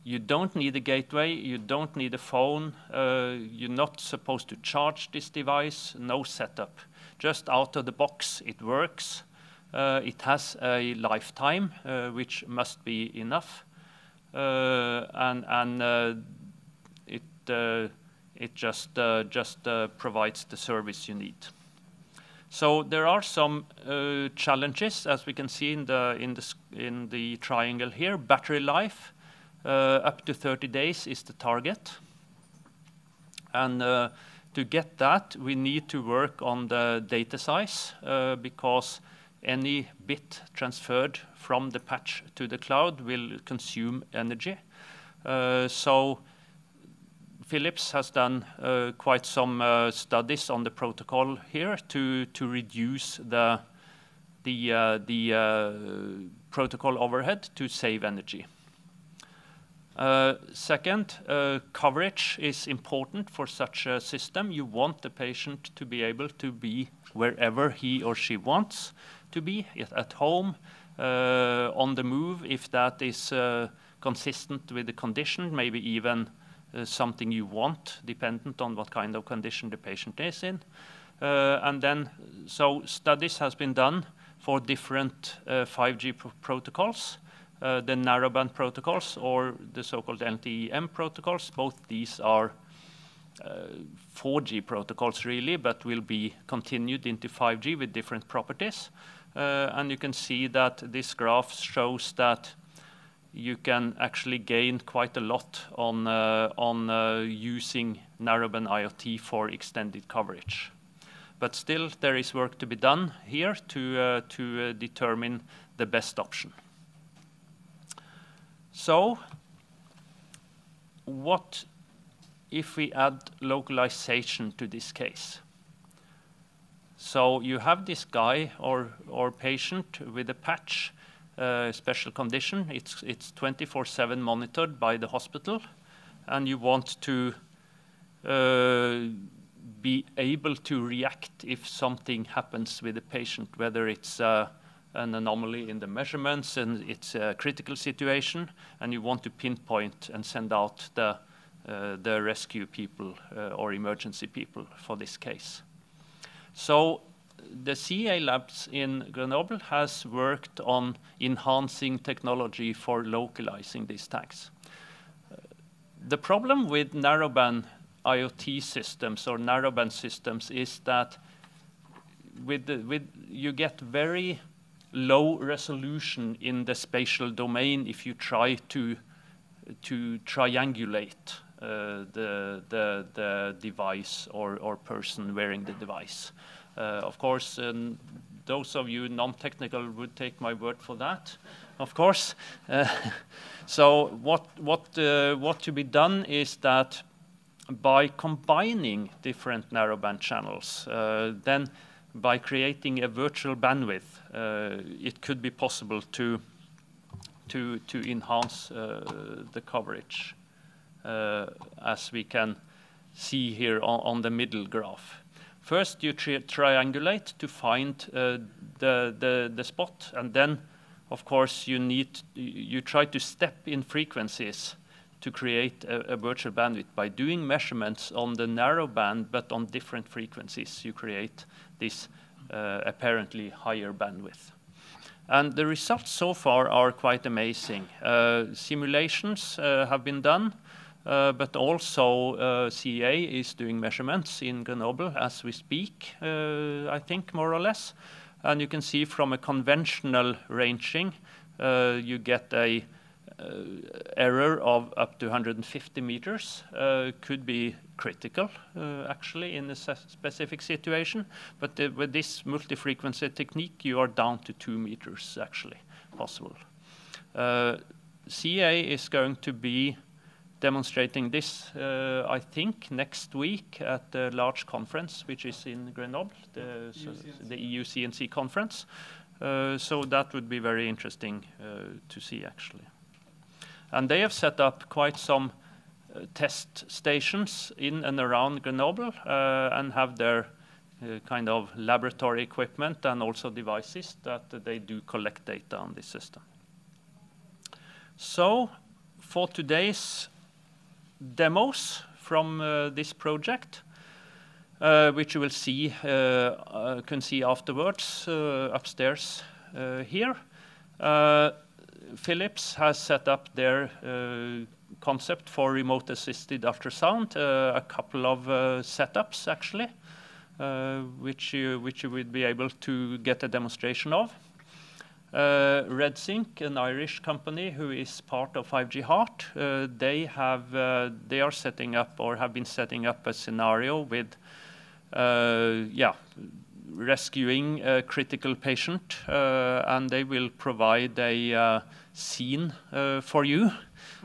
You don't need a gateway, you don't need a phone, you're not supposed to charge this device, no setup. Just out of the box, it works. It has a lifetime, which must be enough. It just provides the service you need. So there are some challenges, as we can see in the triangle here. Battery life, up to 30 days is the target. And to get that, we need to work on the data size, because any bit transferred from the patch to the cloud will consume energy. So Philips has done quite some studies on the protocol here to reduce the protocol overhead to save energy. Second, coverage is important for such a system. You want the patient to be able to be wherever he or she wants to be, at home, on the move, if that is consistent with the condition, maybe even something you want, dependent on what kind of condition the patient is in. And then, so studies has been done for different 5G protocols, the narrowband protocols or the so-called LTE-M protocols. Both these are 4G protocols really, but will be continued into 5G with different properties. And you can see that this graph shows that you can actually gain quite a lot on using narrowband IoT for extended coverage. But still, there is work to be done here to determine the best option. So, what if we add localization to this case? So you have this guy or patient with a patch, special condition. It's 24/7 monitored by the hospital, and you want to be able to react if something happens with the patient, whether it's an anomaly in the measurements and it's a critical situation, and you want to pinpoint and send out the rescue people or emergency people for this case. So the CEA labs in Grenoble has worked on enhancing technology for localizing these tags. The problem with narrowband IoT systems or narrowband systems is that you get very low resolution in the spatial domain if you try to triangulate the device or person wearing the device. Of course, those of you non-technical would take my word for that, of course. So what to be done is that by combining different narrowband channels, then by creating a virtual bandwidth, it could be possible to enhance the coverage, as we can see here on the middle graph. First, you triangulate to find the spot, and then, of course, you try to step in frequencies to create a virtual bandwidth. By doing measurements on the narrow band, but on different frequencies, you create this apparently higher bandwidth. And the results so far are quite amazing. Simulations have been done, but also CEA is doing measurements in Grenoble as we speak, I think, more or less. And you can see from a conventional ranging, you get a error of up to 150 meters. Could be critical, actually, in a specific situation. But with this multi-frequency technique, you are down to 2 meters, actually, possible. CEA is going to be demonstrating this, I think, next week at the large conference, which is in Grenoble, the EU CNC conference. So that would be very interesting to see, actually. And they have set up quite some test stations in and around Grenoble and have their kind of laboratory equipment and also devices that they do collect data on this system. So for today's demos from this project, which you will see, can see afterwards upstairs here. Philips has set up their concept for remote assisted ultrasound, a couple of setups actually, which you would be able to get a demonstration of. RedSync, an Irish company who is part of 5G Heart, they are setting up or have been setting up a scenario with rescuing a critical patient, and they will provide a scene for you,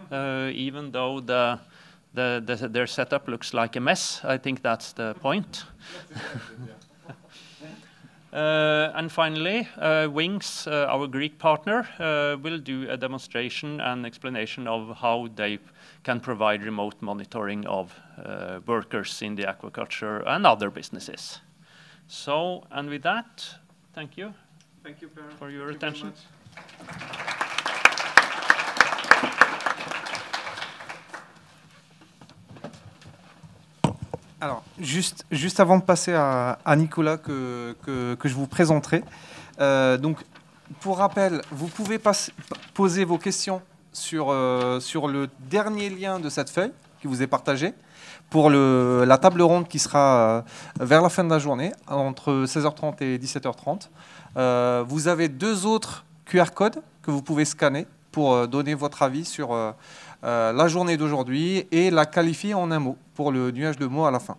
even though their setup looks like a mess. I think that's the point. And finally, Wings, our Greek partner, will do a demonstration and explanation of how they can provide remote monitoring of workers in the aquaculture and other businesses. So, and with that, thank you. Thank you, Per, for your attention. Alors, juste avant de passer à Nicolas que je vous présenterai, donc pour rappel, vous pouvez poser vos questions sur le dernier lien de cette feuille qui vous est partagé pour la table ronde qui sera vers la fin de la journée, entre 16h30 et 17h30. Vous avez 2 autres QR codes que vous pouvez scanner pour donner votre avis sur la journée d'aujourd'hui et la qualifier en un mot pour le nuage de mots à la fin.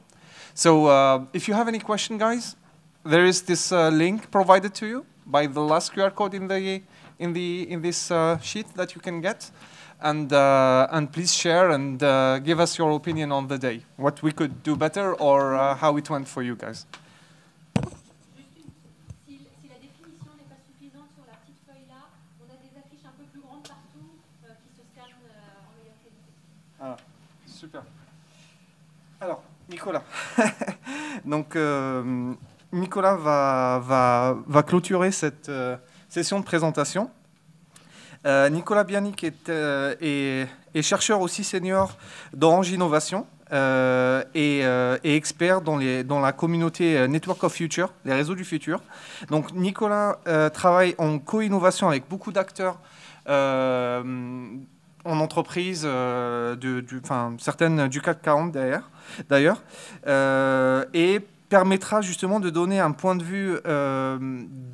So, if you have any question, guys, there is this link provided to you by the last QR code in this sheet that you can get, and please share and give us your opinion on the day, what we could do better or how it went for you guys. Si la définition n'est pas suffisante sur la petite feuille là, on a des affiches un peu plus grandes partout qui se scannent en meilleure qualité. Ah, super. Alors, Nicolas. Donc, Nicolas va clôturer cette session de présentation. Nicolas Bianic est chercheur aussi senior d'Orange Innovation et expert dans la communauté Network of Future, les réseaux du futur. Donc, Nicolas travaille en co-innovation avec beaucoup d'acteurs en entreprise, certaines du CAC 40 d'ailleurs, et permettra justement de donner un point de vue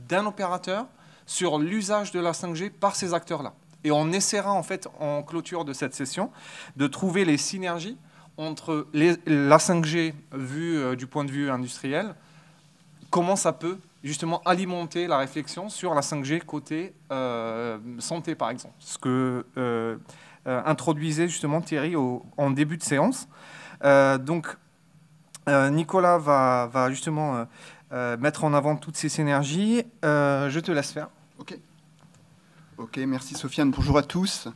d'un opérateur sur l'usage de la 5G par ces acteurs-là. Et on essaiera en fait, en clôture de cette session, de trouver les synergies entre la 5G vue du point de vue industriel, comment ça peut justement alimenter la réflexion sur la 5G côté santé, par exemple. Ce que introduisait justement Thierry en début de séance. Donc, Nicolas va justement mettre en avant toutes ces synergies. Je te laisse faire. Ok, merci Sofiane. Bonjour à tous.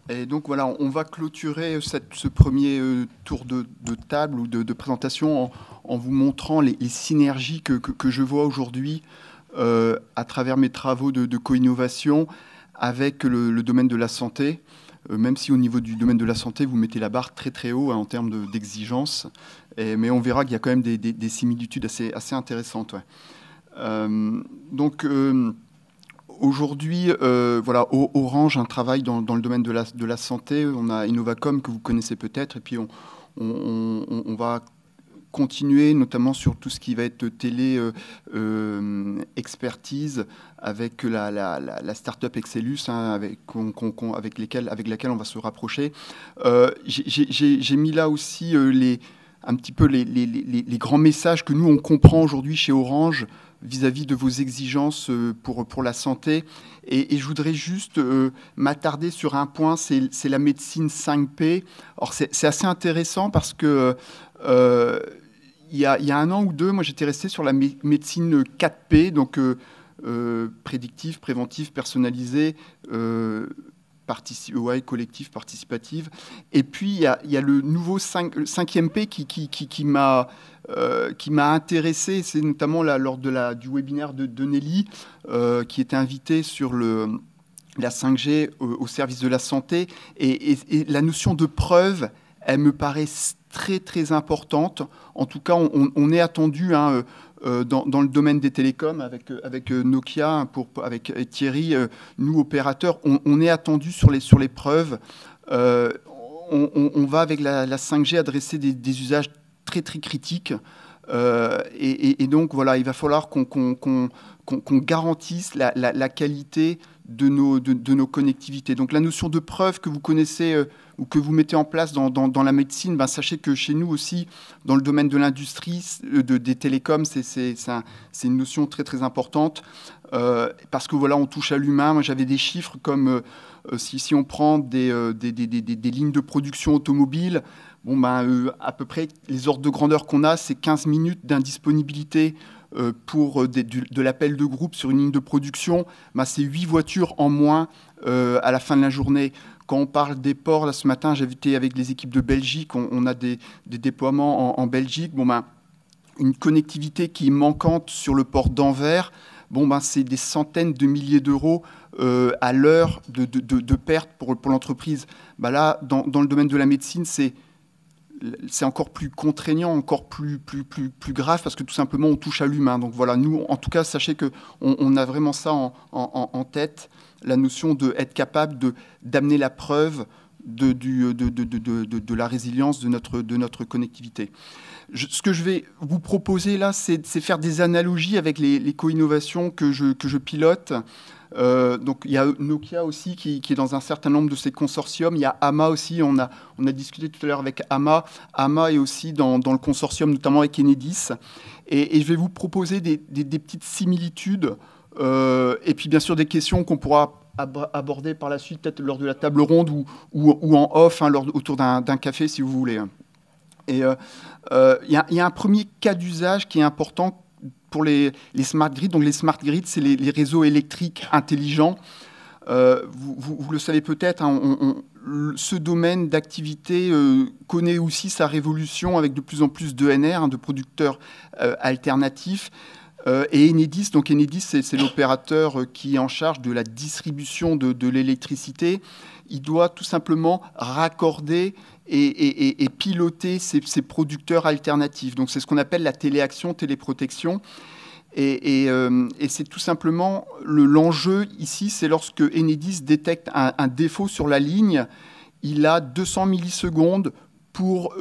Et donc voilà, on va clôturer ce premier tour de table ou de présentation en vous montrant les synergies que je vois aujourd'hui à travers mes travaux de co-innovation avec le domaine de la santé, même si au niveau du domaine de la santé, vous mettez la barre très très haut en termes d'exigence, mais on verra qu'il y a quand même des similitudes assez intéressantes. Ouais. Donc, aujourd'hui, voilà, Orange travaille dans le domaine de la santé. On a Innovacom que vous connaissez peut-être, et puis on va continuer notamment sur tout ce qui va être expertise avec la start-up Excelus avec laquelle on va se rapprocher. J'ai mis là aussi un petit peu les grands messages que nous, on comprend aujourd'hui chez Orange vis-à-vis de vos exigences pour la santé. Et je voudrais juste m'attarder sur un point, c'est la médecine 5P. Alors, c'est assez intéressant parce que il y a 1 an ou 2, moi, j'étais resté sur la médecine 4P, donc prédictive, préventive, personnalisée, collective, participative. Et puis, il y a le nouveau 5e P qui m'a intéressé. C'est notamment lors du webinaire de Nelly, qui était invité sur la 5G au service de la santé. Et la notion de preuve, elle me paraît très, très importante. En tout cas, on est attendu dans le domaine des télécoms avec Nokia, avec Thierry, nous opérateurs, on est attendu sur les preuves. On va avec la 5G adresser des usages très très critiques. Et donc voilà, il va falloir qu'on garantisse la qualité de nos connectivités. Donc la notion de preuve que vous connaissez ou que vous mettez en place dans la médecine, sachez que chez nous aussi, dans le domaine de l'industrie, des télécoms, c'est une notion très très importante parce que voilà, on touche à l'humain. Moi, j'avais des chiffres comme si on prend des lignes de production automobile, à peu près les ordres de grandeur qu'on a, c'est 15 minutes d'indisponibilité pour de l'appel de groupe sur une ligne de production. C'est 8 voitures en moins à la fin de la journée. Quand on parle des ports, là, ce matin, j'ai été avec les équipes de Belgique, on a des déploiements en Belgique. Une connectivité qui est manquante sur le port d'Anvers, c'est des centaines de milliers d'euros à l'heure de pertes pour l'entreprise. Là, dans le domaine de la médecine, c'est encore plus contraignant, encore plus grave, parce que tout simplement, on touche à l'humain. Donc voilà, nous, en tout cas, sachez qu'on a vraiment ça en tête, la notion d'être capable d'amener la preuve de la résilience de notre connectivité. Ce que je vais vous proposer là, c'est faire des analogies avec les co-innovations que je pilote. Donc il y a Nokia aussi qui est dans un certain nombre de ces consortiums. Il y a AMA aussi, on a discuté tout à l'heure avec AMA. AMA est aussi dans le consortium, notamment avec Enedis. Et je vais vous proposer des petites similitudes et puis bien sûr des questions qu'on pourra aborder par la suite, peut-être lors de la table ronde ou en off, autour d'un café si vous voulez. Et il y a un premier cas d'usage qui est important pour les smart grids. Donc les smart grids, c'est les réseaux électriques intelligents. Vous le savez peut-être, ce domaine d'activité connaît aussi sa révolution avec de plus en plus d'ENR, de producteurs alternatifs. Et Enedis, c'est l'opérateur qui est en charge de la distribution de l'électricité. Il doit tout simplement raccorder et piloter ces producteurs alternatifs. Donc c'est ce qu'on appelle la téléaction, téléprotection. Et c'est tout simplement l'enjeu ici, c'est lorsque Enedis détecte un défaut sur la ligne, il a 200 millisecondes pour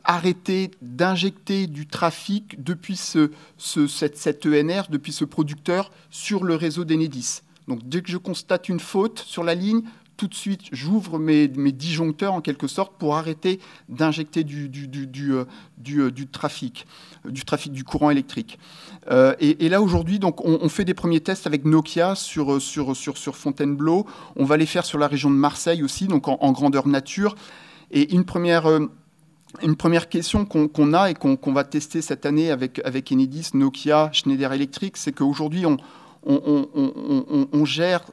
arrêter d'injecter du trafic depuis cette ENR, depuis ce producteur, sur le réseau d'Enedis. Donc dès que je constate une faute sur la ligne, tout de suite, j'ouvre mes disjoncteurs en quelque sorte pour arrêter d'injecter du trafic, du courant électrique. Et là aujourd'hui, donc on fait des premiers tests avec Nokia sur Fontainebleau. On va les faire sur la région de Marseille aussi, donc en grandeur nature. Et une première question qu'on a et qu'on va tester cette année avec Enedis, Nokia, Schneider Electric, c'est qu'aujourd'hui, on gère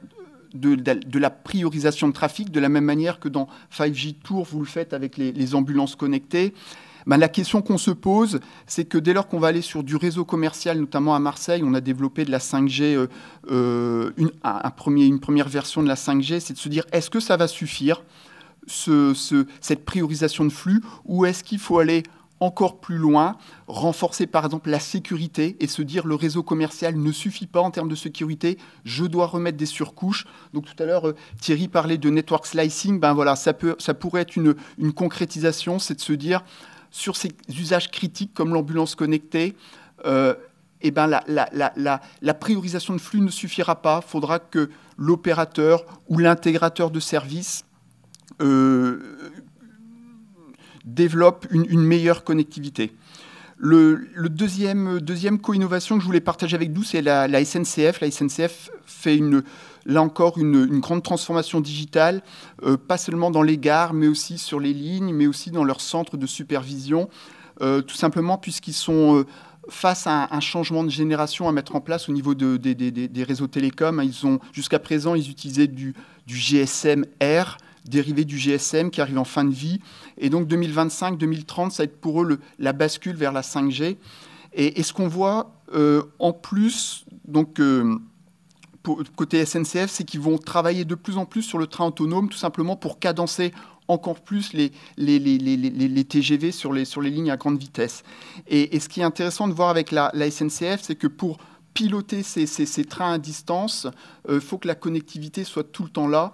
de la priorisation de trafic de la même manière que dans 5G Tour, vous le faites avec les ambulances connectées. La question qu'on se pose, c'est que dès lors qu'on va aller sur du réseau commercial, notamment à Marseille, on a développé de la 5G, une première version de la 5G, c'est de se dire, est-ce que ça va suffire cette priorisation de flux, ou est-ce qu'il faut aller encore plus loin, renforcer par exemple la sécurité et se dire le réseau commercial ne suffit pas en termes de sécurité, je dois remettre des surcouches. Donc tout à l'heure, Thierry parlait de network slicing, voilà, ça pourrait être une concrétisation, c'est de se dire sur ces usages critiques comme l'ambulance connectée, la priorisation de flux ne suffira pas, il faudra que l'opérateur ou l'intégrateur de services développent une meilleure connectivité. Le deuxième co-innovation que je voulais partager avec vous, c'est la SNCF. La SNCF fait là encore une grande transformation digitale, pas seulement dans les gares, mais aussi sur les lignes, mais aussi dans leurs centres de supervision, tout simplement puisqu'ils sont face à un changement de génération à mettre en place au niveau des réseaux télécoms. Jusqu'à présent, ils utilisaient du GSM-R, dérivé du GSM qui arrive en fin de vie. Et donc 2025-2030, ça va être pour eux la bascule vers la 5G. Et ce qu'on voit en plus, donc côté SNCF, c'est qu'ils vont travailler de plus en plus sur le train autonome, tout simplement pour cadencer encore plus les TGV sur les lignes à grande vitesse. Et ce qui est intéressant de voir avec la SNCF, c'est que pour piloter ces trains à distance, il faut que la connectivité soit tout le temps là.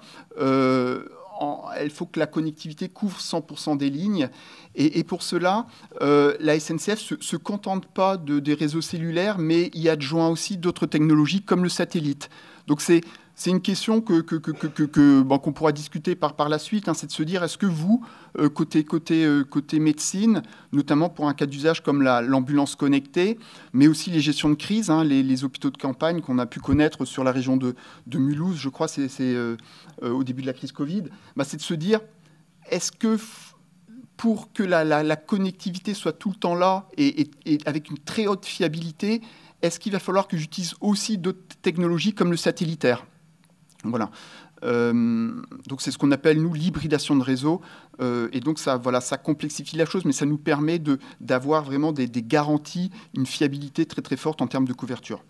Il faut que la connectivité couvre 100% des lignes. Et pour cela, la SNCF ne se contente pas des réseaux cellulaires, mais y adjoint aussi d'autres technologies comme le satellite. Donc c'est une question qu'on pourra discuter par la suite, hein, c'est de se dire, est-ce que vous, côté médecine, notamment pour un cas d'usage comme l'ambulance connectée, mais aussi les gestions de crise, hein, les hôpitaux de campagne qu'on a pu connaître sur la région de Mulhouse, je crois, c'est au début de la crise Covid, c'est de se dire, est-ce que pour que la connectivité soit tout le temps là et avec une très haute fiabilité, est-ce qu'il va falloir que j'utilise aussi d'autres technologies comme le satellitaire ? Voilà. Donc c'est ce qu'on appelle, nous, l'hybridation de réseau. Et donc ça complexifie la chose, mais ça nous permet d'avoir vraiment des garanties, une fiabilité très très forte en termes de couverture.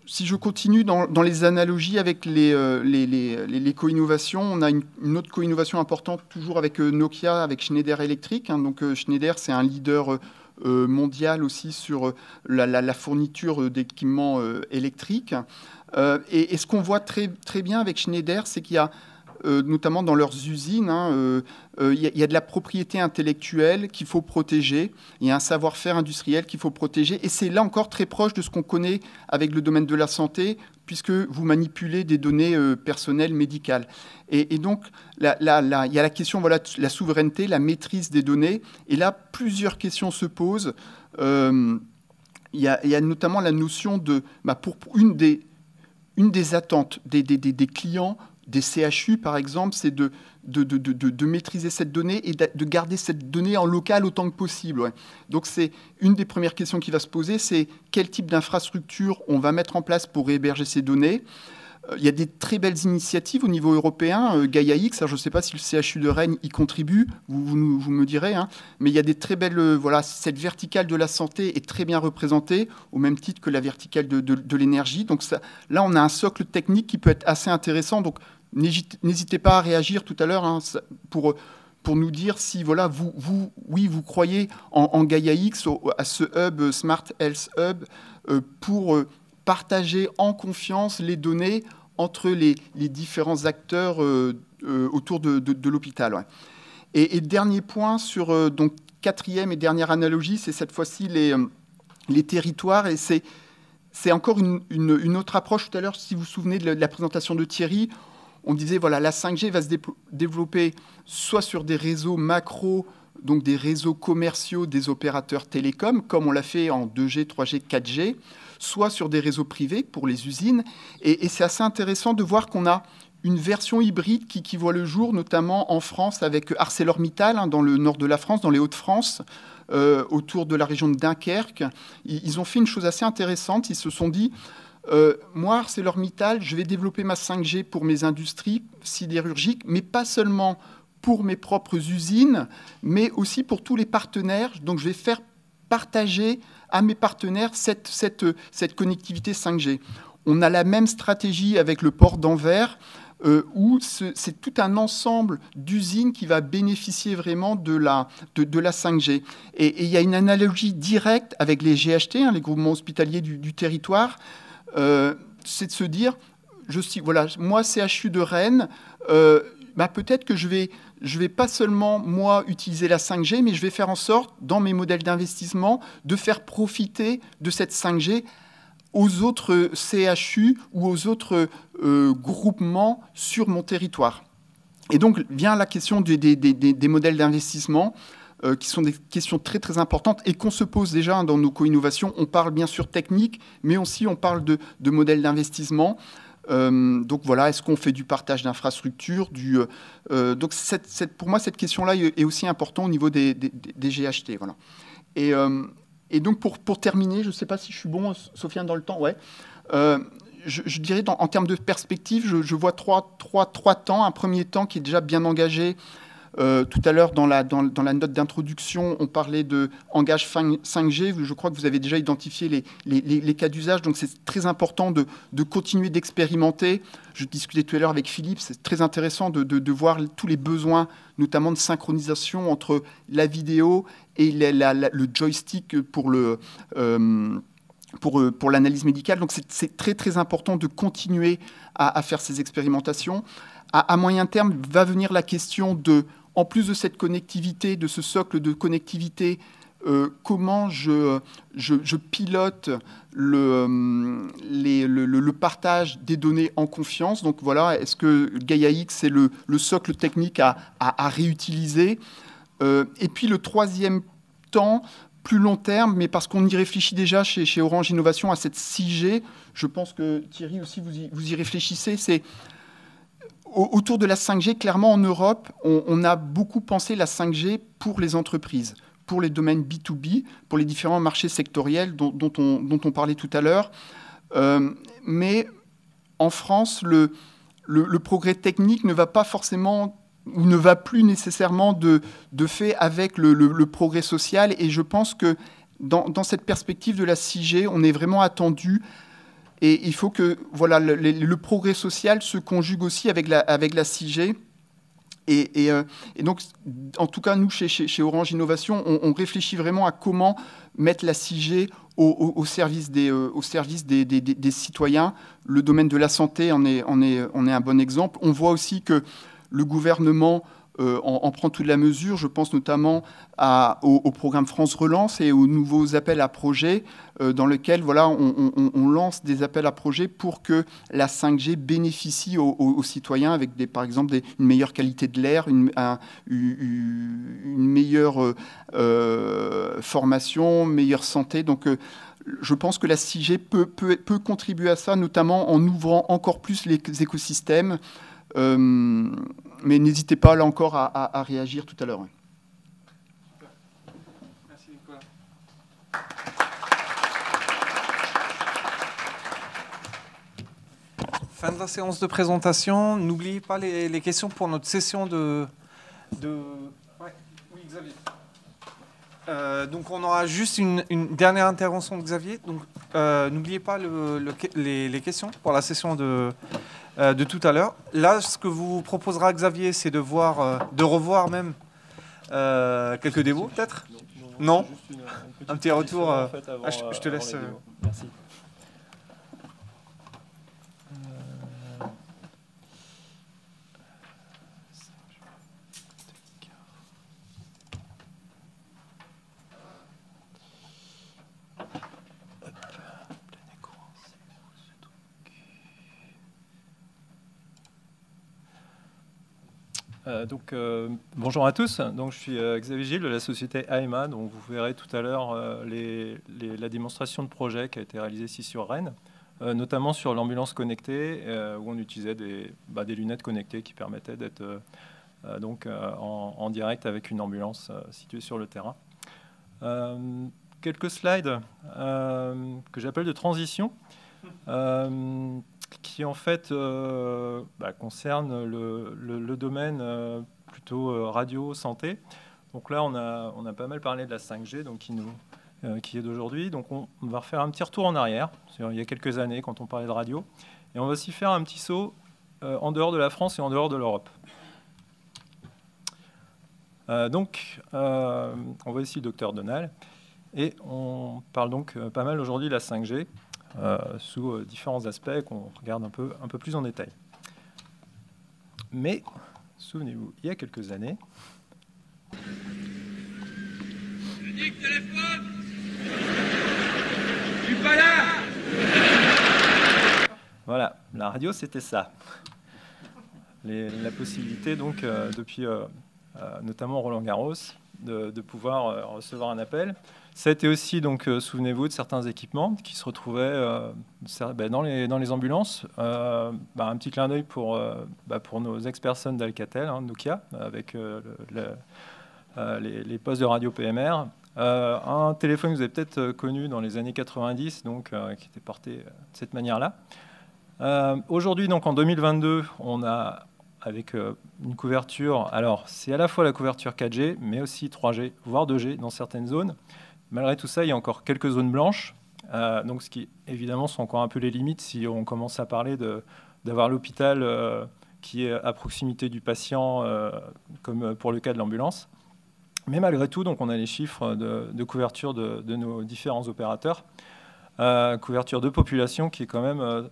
Si je continue dans les analogies avec les co-innovations, on a une autre co-innovation importante, toujours avec Nokia, avec Schneider Electric. Hein. Donc Schneider, c'est un leader mondial aussi sur la fourniture d'équipements électriques. Et ce qu'on voit très, très bien avec Schneider, c'est qu'il y a, notamment dans leurs usines, il y a de la propriété intellectuelle qu'il faut protéger, il y a un savoir-faire industriel qu'il faut protéger, et c'est là encore très proche de ce qu'on connaît avec le domaine de la santé, puisque vous manipulez des données personnelles médicales. Et donc, il y a la question de la souveraineté, la maîtrise des données, et là, plusieurs questions se posent. Il y a notamment la notion de, pour une des attentes des clients, des CHU par exemple, c'est de maîtriser cette donnée et de garder cette donnée en local autant que possible. Ouais. Donc c'est une des premières questions qui va se poser, c'est quel type d'infrastructure on va mettre en place pour héberger ces données. Il y a des très belles initiatives au niveau européen, Gaia-X, je ne sais pas si le CHU de Rennes y contribue, vous me direz, hein, mais il y a des très belles... cette verticale de la santé est très bien représentée, au même titre que la verticale de l'énergie. Donc là, on a un socle technique qui peut être assez intéressant. Donc n'hésitez pas à réagir tout à l'heure hein, pour nous dire si vous croyez en Gaia-X, à ce hub, Smart Health Hub, pour... partager en confiance les données entre les différents acteurs autour de l'hôpital. Ouais. Et dernier point sur, donc quatrième et dernière analogie, c'est cette fois-ci les territoires. Et c'est encore une autre approche. Tout à l'heure, si vous vous souvenez de la présentation de Thierry, on disait, la 5G va se développer soit sur des réseaux macro, donc des réseaux commerciaux des opérateurs télécoms, comme on l'a fait en 2G, 3G, 4G, soit sur des réseaux privés pour les usines. Et c'est assez intéressant de voir qu'on a une version hybride qui voit le jour, notamment en France avec ArcelorMittal, hein, dans le nord de la France, dans les Hauts-de-France, autour de la région de Dunkerque. Ils ont fait une chose assez intéressante. Ils se sont dit, moi, ArcelorMittal, je vais développer ma 5G pour mes industries sidérurgiques, mais pas seulement pour mes propres usines, mais aussi pour tous les partenaires. Donc, je vais faire partager à mes partenaires cette connectivité 5G. On a la même stratégie avec le port d'Anvers, où c'est tout un ensemble d'usines qui va bénéficier vraiment de la 5G. Et il y a une analogie directe avec les GHT, hein, les groupements hospitaliers du territoire. C'est de se dire, moi, CHU de Rennes, peut-être que je vais pas seulement, moi, utiliser la 5G, mais je vais faire en sorte, dans mes modèles d'investissement, de faire profiter de cette 5G aux autres CHU ou aux autres groupements sur mon territoire. Et donc vient la question des modèles d'investissement, qui sont des questions très très importantes et qu'on se pose déjà dans nos co-innovations. On parle bien sûr technique, mais aussi on parle de modèles d'investissement. Donc voilà, est-ce qu'on fait du partage d'infrastructures donc pour moi, cette question-là est aussi importante au niveau des GHT. Voilà. Et donc pour terminer, je ne sais pas si je suis bon, Sofiane, dans le temps. Ouais. Je dirais en termes de perspective, je vois trois temps. Un premier temps qui est déjà bien engagé. Tout à l'heure, dans la note d'introduction, on parlait de engage 5G. Je crois que vous avez déjà identifié les cas d'usage. Donc, c'est très important de continuer d'expérimenter. Je discutais tout à l'heure avec Philippe. C'est très intéressant de voir tous les besoins, notamment de synchronisation entre la vidéo et le joystick pour l'analyse médicale. Donc, c'est très, très important de continuer à faire ces expérimentations. À moyen terme, va venir la question en plus de cette connectivité, de ce socle de connectivité, comment je pilote le partage des données en confiance. Donc voilà, est-ce que Gaia-X est le socle technique à réutiliser? Et puis le troisième temps, plus long terme, mais parce qu'on y réfléchit déjà chez Orange Innovation à cette 6G, je pense que Thierry aussi vous y réfléchissez, c'est autour de la 5G, clairement en Europe, on a beaucoup pensé la 5G pour les entreprises, pour les domaines B2B, pour les différents marchés sectoriels dont on parlait tout à l'heure. Mais en France, le progrès technique ne va pas forcément ou ne va plus nécessairement de fait avec le progrès social. Et je pense que dans cette perspective de la 6G, on est vraiment attendu. Et il faut que voilà, le progrès social se conjugue aussi avec la 6G. Et donc, en tout cas, nous, chez Orange Innovation, on réfléchit vraiment à comment mettre la 6G au service des citoyens. Le domaine de la santé en est un bon exemple. On voit aussi que le gouvernement en prend toute la mesure. Je pense notamment au programme France Relance et aux nouveaux appels à projets dans lesquels voilà, on lance des appels à projets pour que la 5G bénéficie aux citoyens avec par exemple une meilleure qualité de l'air, une meilleure formation, meilleure santé. Donc je pense que la 6G peut contribuer à ça, notamment en ouvrant encore plus les écosystèmes. Mais n'hésitez pas, là encore, à réagir tout à l'heure. Merci, Nicolas. Fin de la séance de présentation. N'oubliez pas les questions pour notre session de... Ouais. Oui, Xavier. Donc, on aura juste une dernière intervention de Xavier. Donc, n'oubliez pas les questions pour la session de tout à l'heure. Là, ce que vous proposera Xavier, c'est de revoir même quelques démos, peut-être. Non. Un petit retour. En fait, je te laisse. Merci. Bonjour à tous. Donc, je suis Xavier Gilles de la société AEMA. Donc, vous verrez tout à l'heure la démonstration de projet qui a été réalisée ici sur Rennes, notamment sur l'ambulance connectée, où on utilisait des lunettes connectées qui permettaient d'être en direct avec une ambulance située sur le terrain. Quelques slides que j'appelle de transition. Qui en fait concerne le domaine plutôt radio, santé. Donc là, on a pas mal parlé de la 5G, donc qui est d'aujourd'hui. Donc on va refaire un petit retour en arrière, il y a quelques années quand on parlait de radio. Et on va aussi faire un petit saut en dehors de la France et en dehors de l'Europe. On voit ici le docteur Donald. Et on parle donc pas mal aujourd'hui de la 5G. Sous différents aspects qu'on regarde un peu plus en détail. Mais, souvenez-vous, il y a quelques années... Unique téléphone. Je suis pas là. Voilà, la radio c'était ça. la possibilité, donc, depuis notamment Roland-Garros, de pouvoir recevoir un appel. Ça a été aussi, donc, souvenez-vous, de certains équipements qui se retrouvaient dans les ambulances. Un petit clin d'œil pour nos ex-personnes d'Alcatel, Nokia, avec les postes de radio PMR. Un téléphone que vous avez peut-être connu dans les années 90, donc, qui était porté de cette manière-là. Aujourd'hui, donc en 2022, on a avec une couverture, alors c'est à la fois la couverture 4G, mais aussi 3G, voire 2G dans certaines zones. Malgré tout ça, il y a encore quelques zones blanches, donc ce qui évidemment sont encore un peu les limites si on commence à parler d'avoir l'hôpital qui est à proximité du patient, comme pour le cas de l'ambulance. Mais malgré tout, donc, on a les chiffres de couverture de nos différents opérateurs. Couverture de population qui est quand même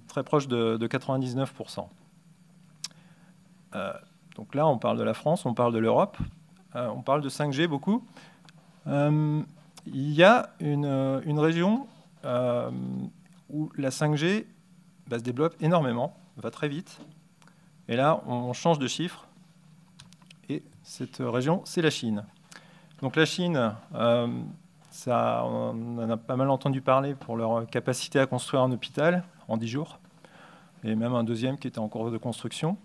très proche de 99%. Donc là, on parle de la France, on parle de l'Europe, on parle de 5G beaucoup. Il y a une région où la 5G se développe énormément, va très vite. Et là, on change de chiffre. Et cette région, c'est la Chine. Donc la Chine, on en a pas mal entendu parler pour leur capacité à construire un hôpital en 10 jours, et même un deuxième qui était en cours de construction.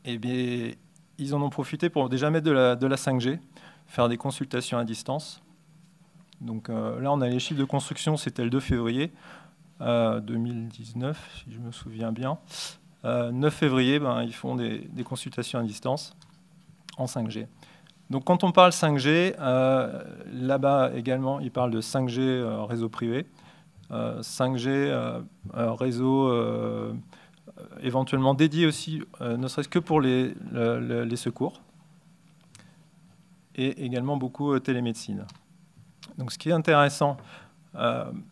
Et bien, ils en ont profité pour déjà mettre de la 5G, faire des consultations à distance. Donc là, on a les chiffres de construction, c'était le 2 février 2019, si je me souviens bien. 9 février, ils font des consultations à distance en 5G. Donc quand on parle 5G, là-bas également, ils parlent de 5G réseau privé, 5G réseau éventuellement dédié aussi, ne serait-ce que pour les secours, et également beaucoup télémédecine. Donc ce qui est intéressant,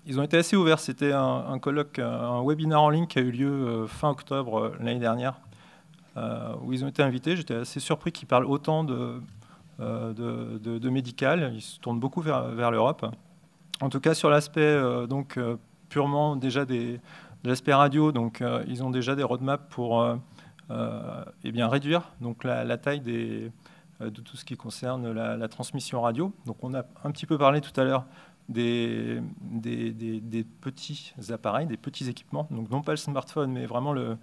ils ont été assez ouverts, c'était un colloque, un webinaire en ligne qui a eu lieu fin octobre l'année dernière, où ils ont été invités. J'étais assez surpris qu'ils parlent autant de médical. Ils se tournent beaucoup vers l'Europe. En tout cas, sur l'aspect purement déjà de l'aspect radio, donc ils ont déjà des roadmaps pour réduire donc la taille de tout ce qui concerne la transmission radio. Donc on a un petit peu parlé tout à l'heure des petits appareils, des petits équipements, donc non pas le smartphone, mais vraiment les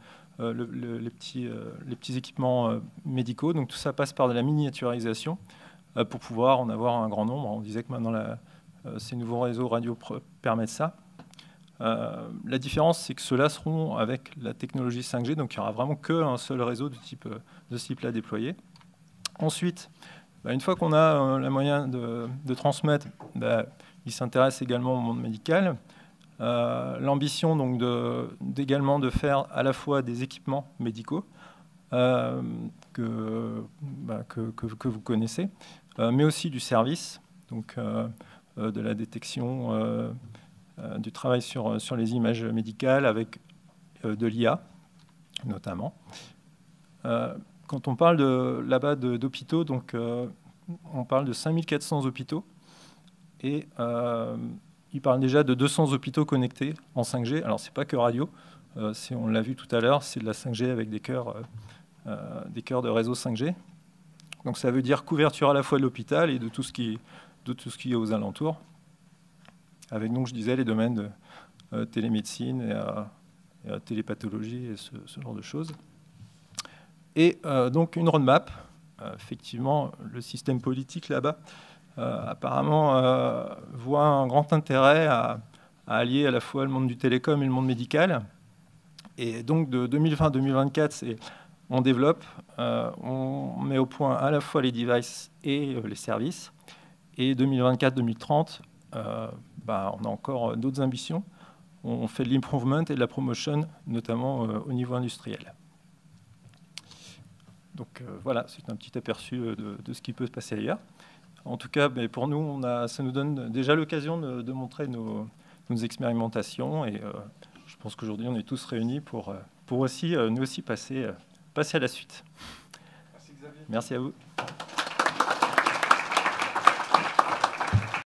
petits équipements médicaux. Donc tout ça passe par de la miniaturisation pour pouvoir en avoir un grand nombre. On disait que maintenant ces nouveaux réseaux radio permettent ça. La différence, c'est que ceux-là seront avec la technologie 5G, donc il n'y aura vraiment qu'un seul réseau de ce type-là déployé. Ensuite, une fois qu'on a les moyens de transmettre, il s'intéresse également au monde médical. L'ambition donc également de faire à la fois des équipements médicaux que vous connaissez, mais aussi du service, donc de la détection, du travail sur les images médicales avec de l'IA notamment. Quand on parle là-bas d'hôpitaux, donc on parle de 5400 hôpitaux et il parle déjà de 200 hôpitaux connectés en 5G. Alors, ce n'est pas que radio, on l'a vu tout à l'heure, c'est de la 5G avec des cœurs de réseau 5G. Donc, ça veut dire couverture à la fois de l'hôpital et de tout ce qui est aux alentours. Avec, donc, je disais, les domaines de télémédecine et télépathologie et ce genre de choses. Et donc, une roadmap. Effectivement, le système politique là-bas apparemment voit un grand intérêt à allier à la fois le monde du télécom et le monde médical. Et donc de 2020-2024, on développe, on met au point à la fois les devices et les services. Et 2024-2030, on a encore d'autres ambitions. On fait de l'improvement et de la promotion, notamment au niveau industriel. Donc voilà, c'est un petit aperçu de ce qui peut se passer ailleurs. En tout cas, pour nous, ça nous donne déjà l'occasion de montrer nos expérimentations. Et je pense qu'aujourd'hui, on est tous réunis pour aussi, nous aussi passer à la suite. Merci Xavier. Merci à vous.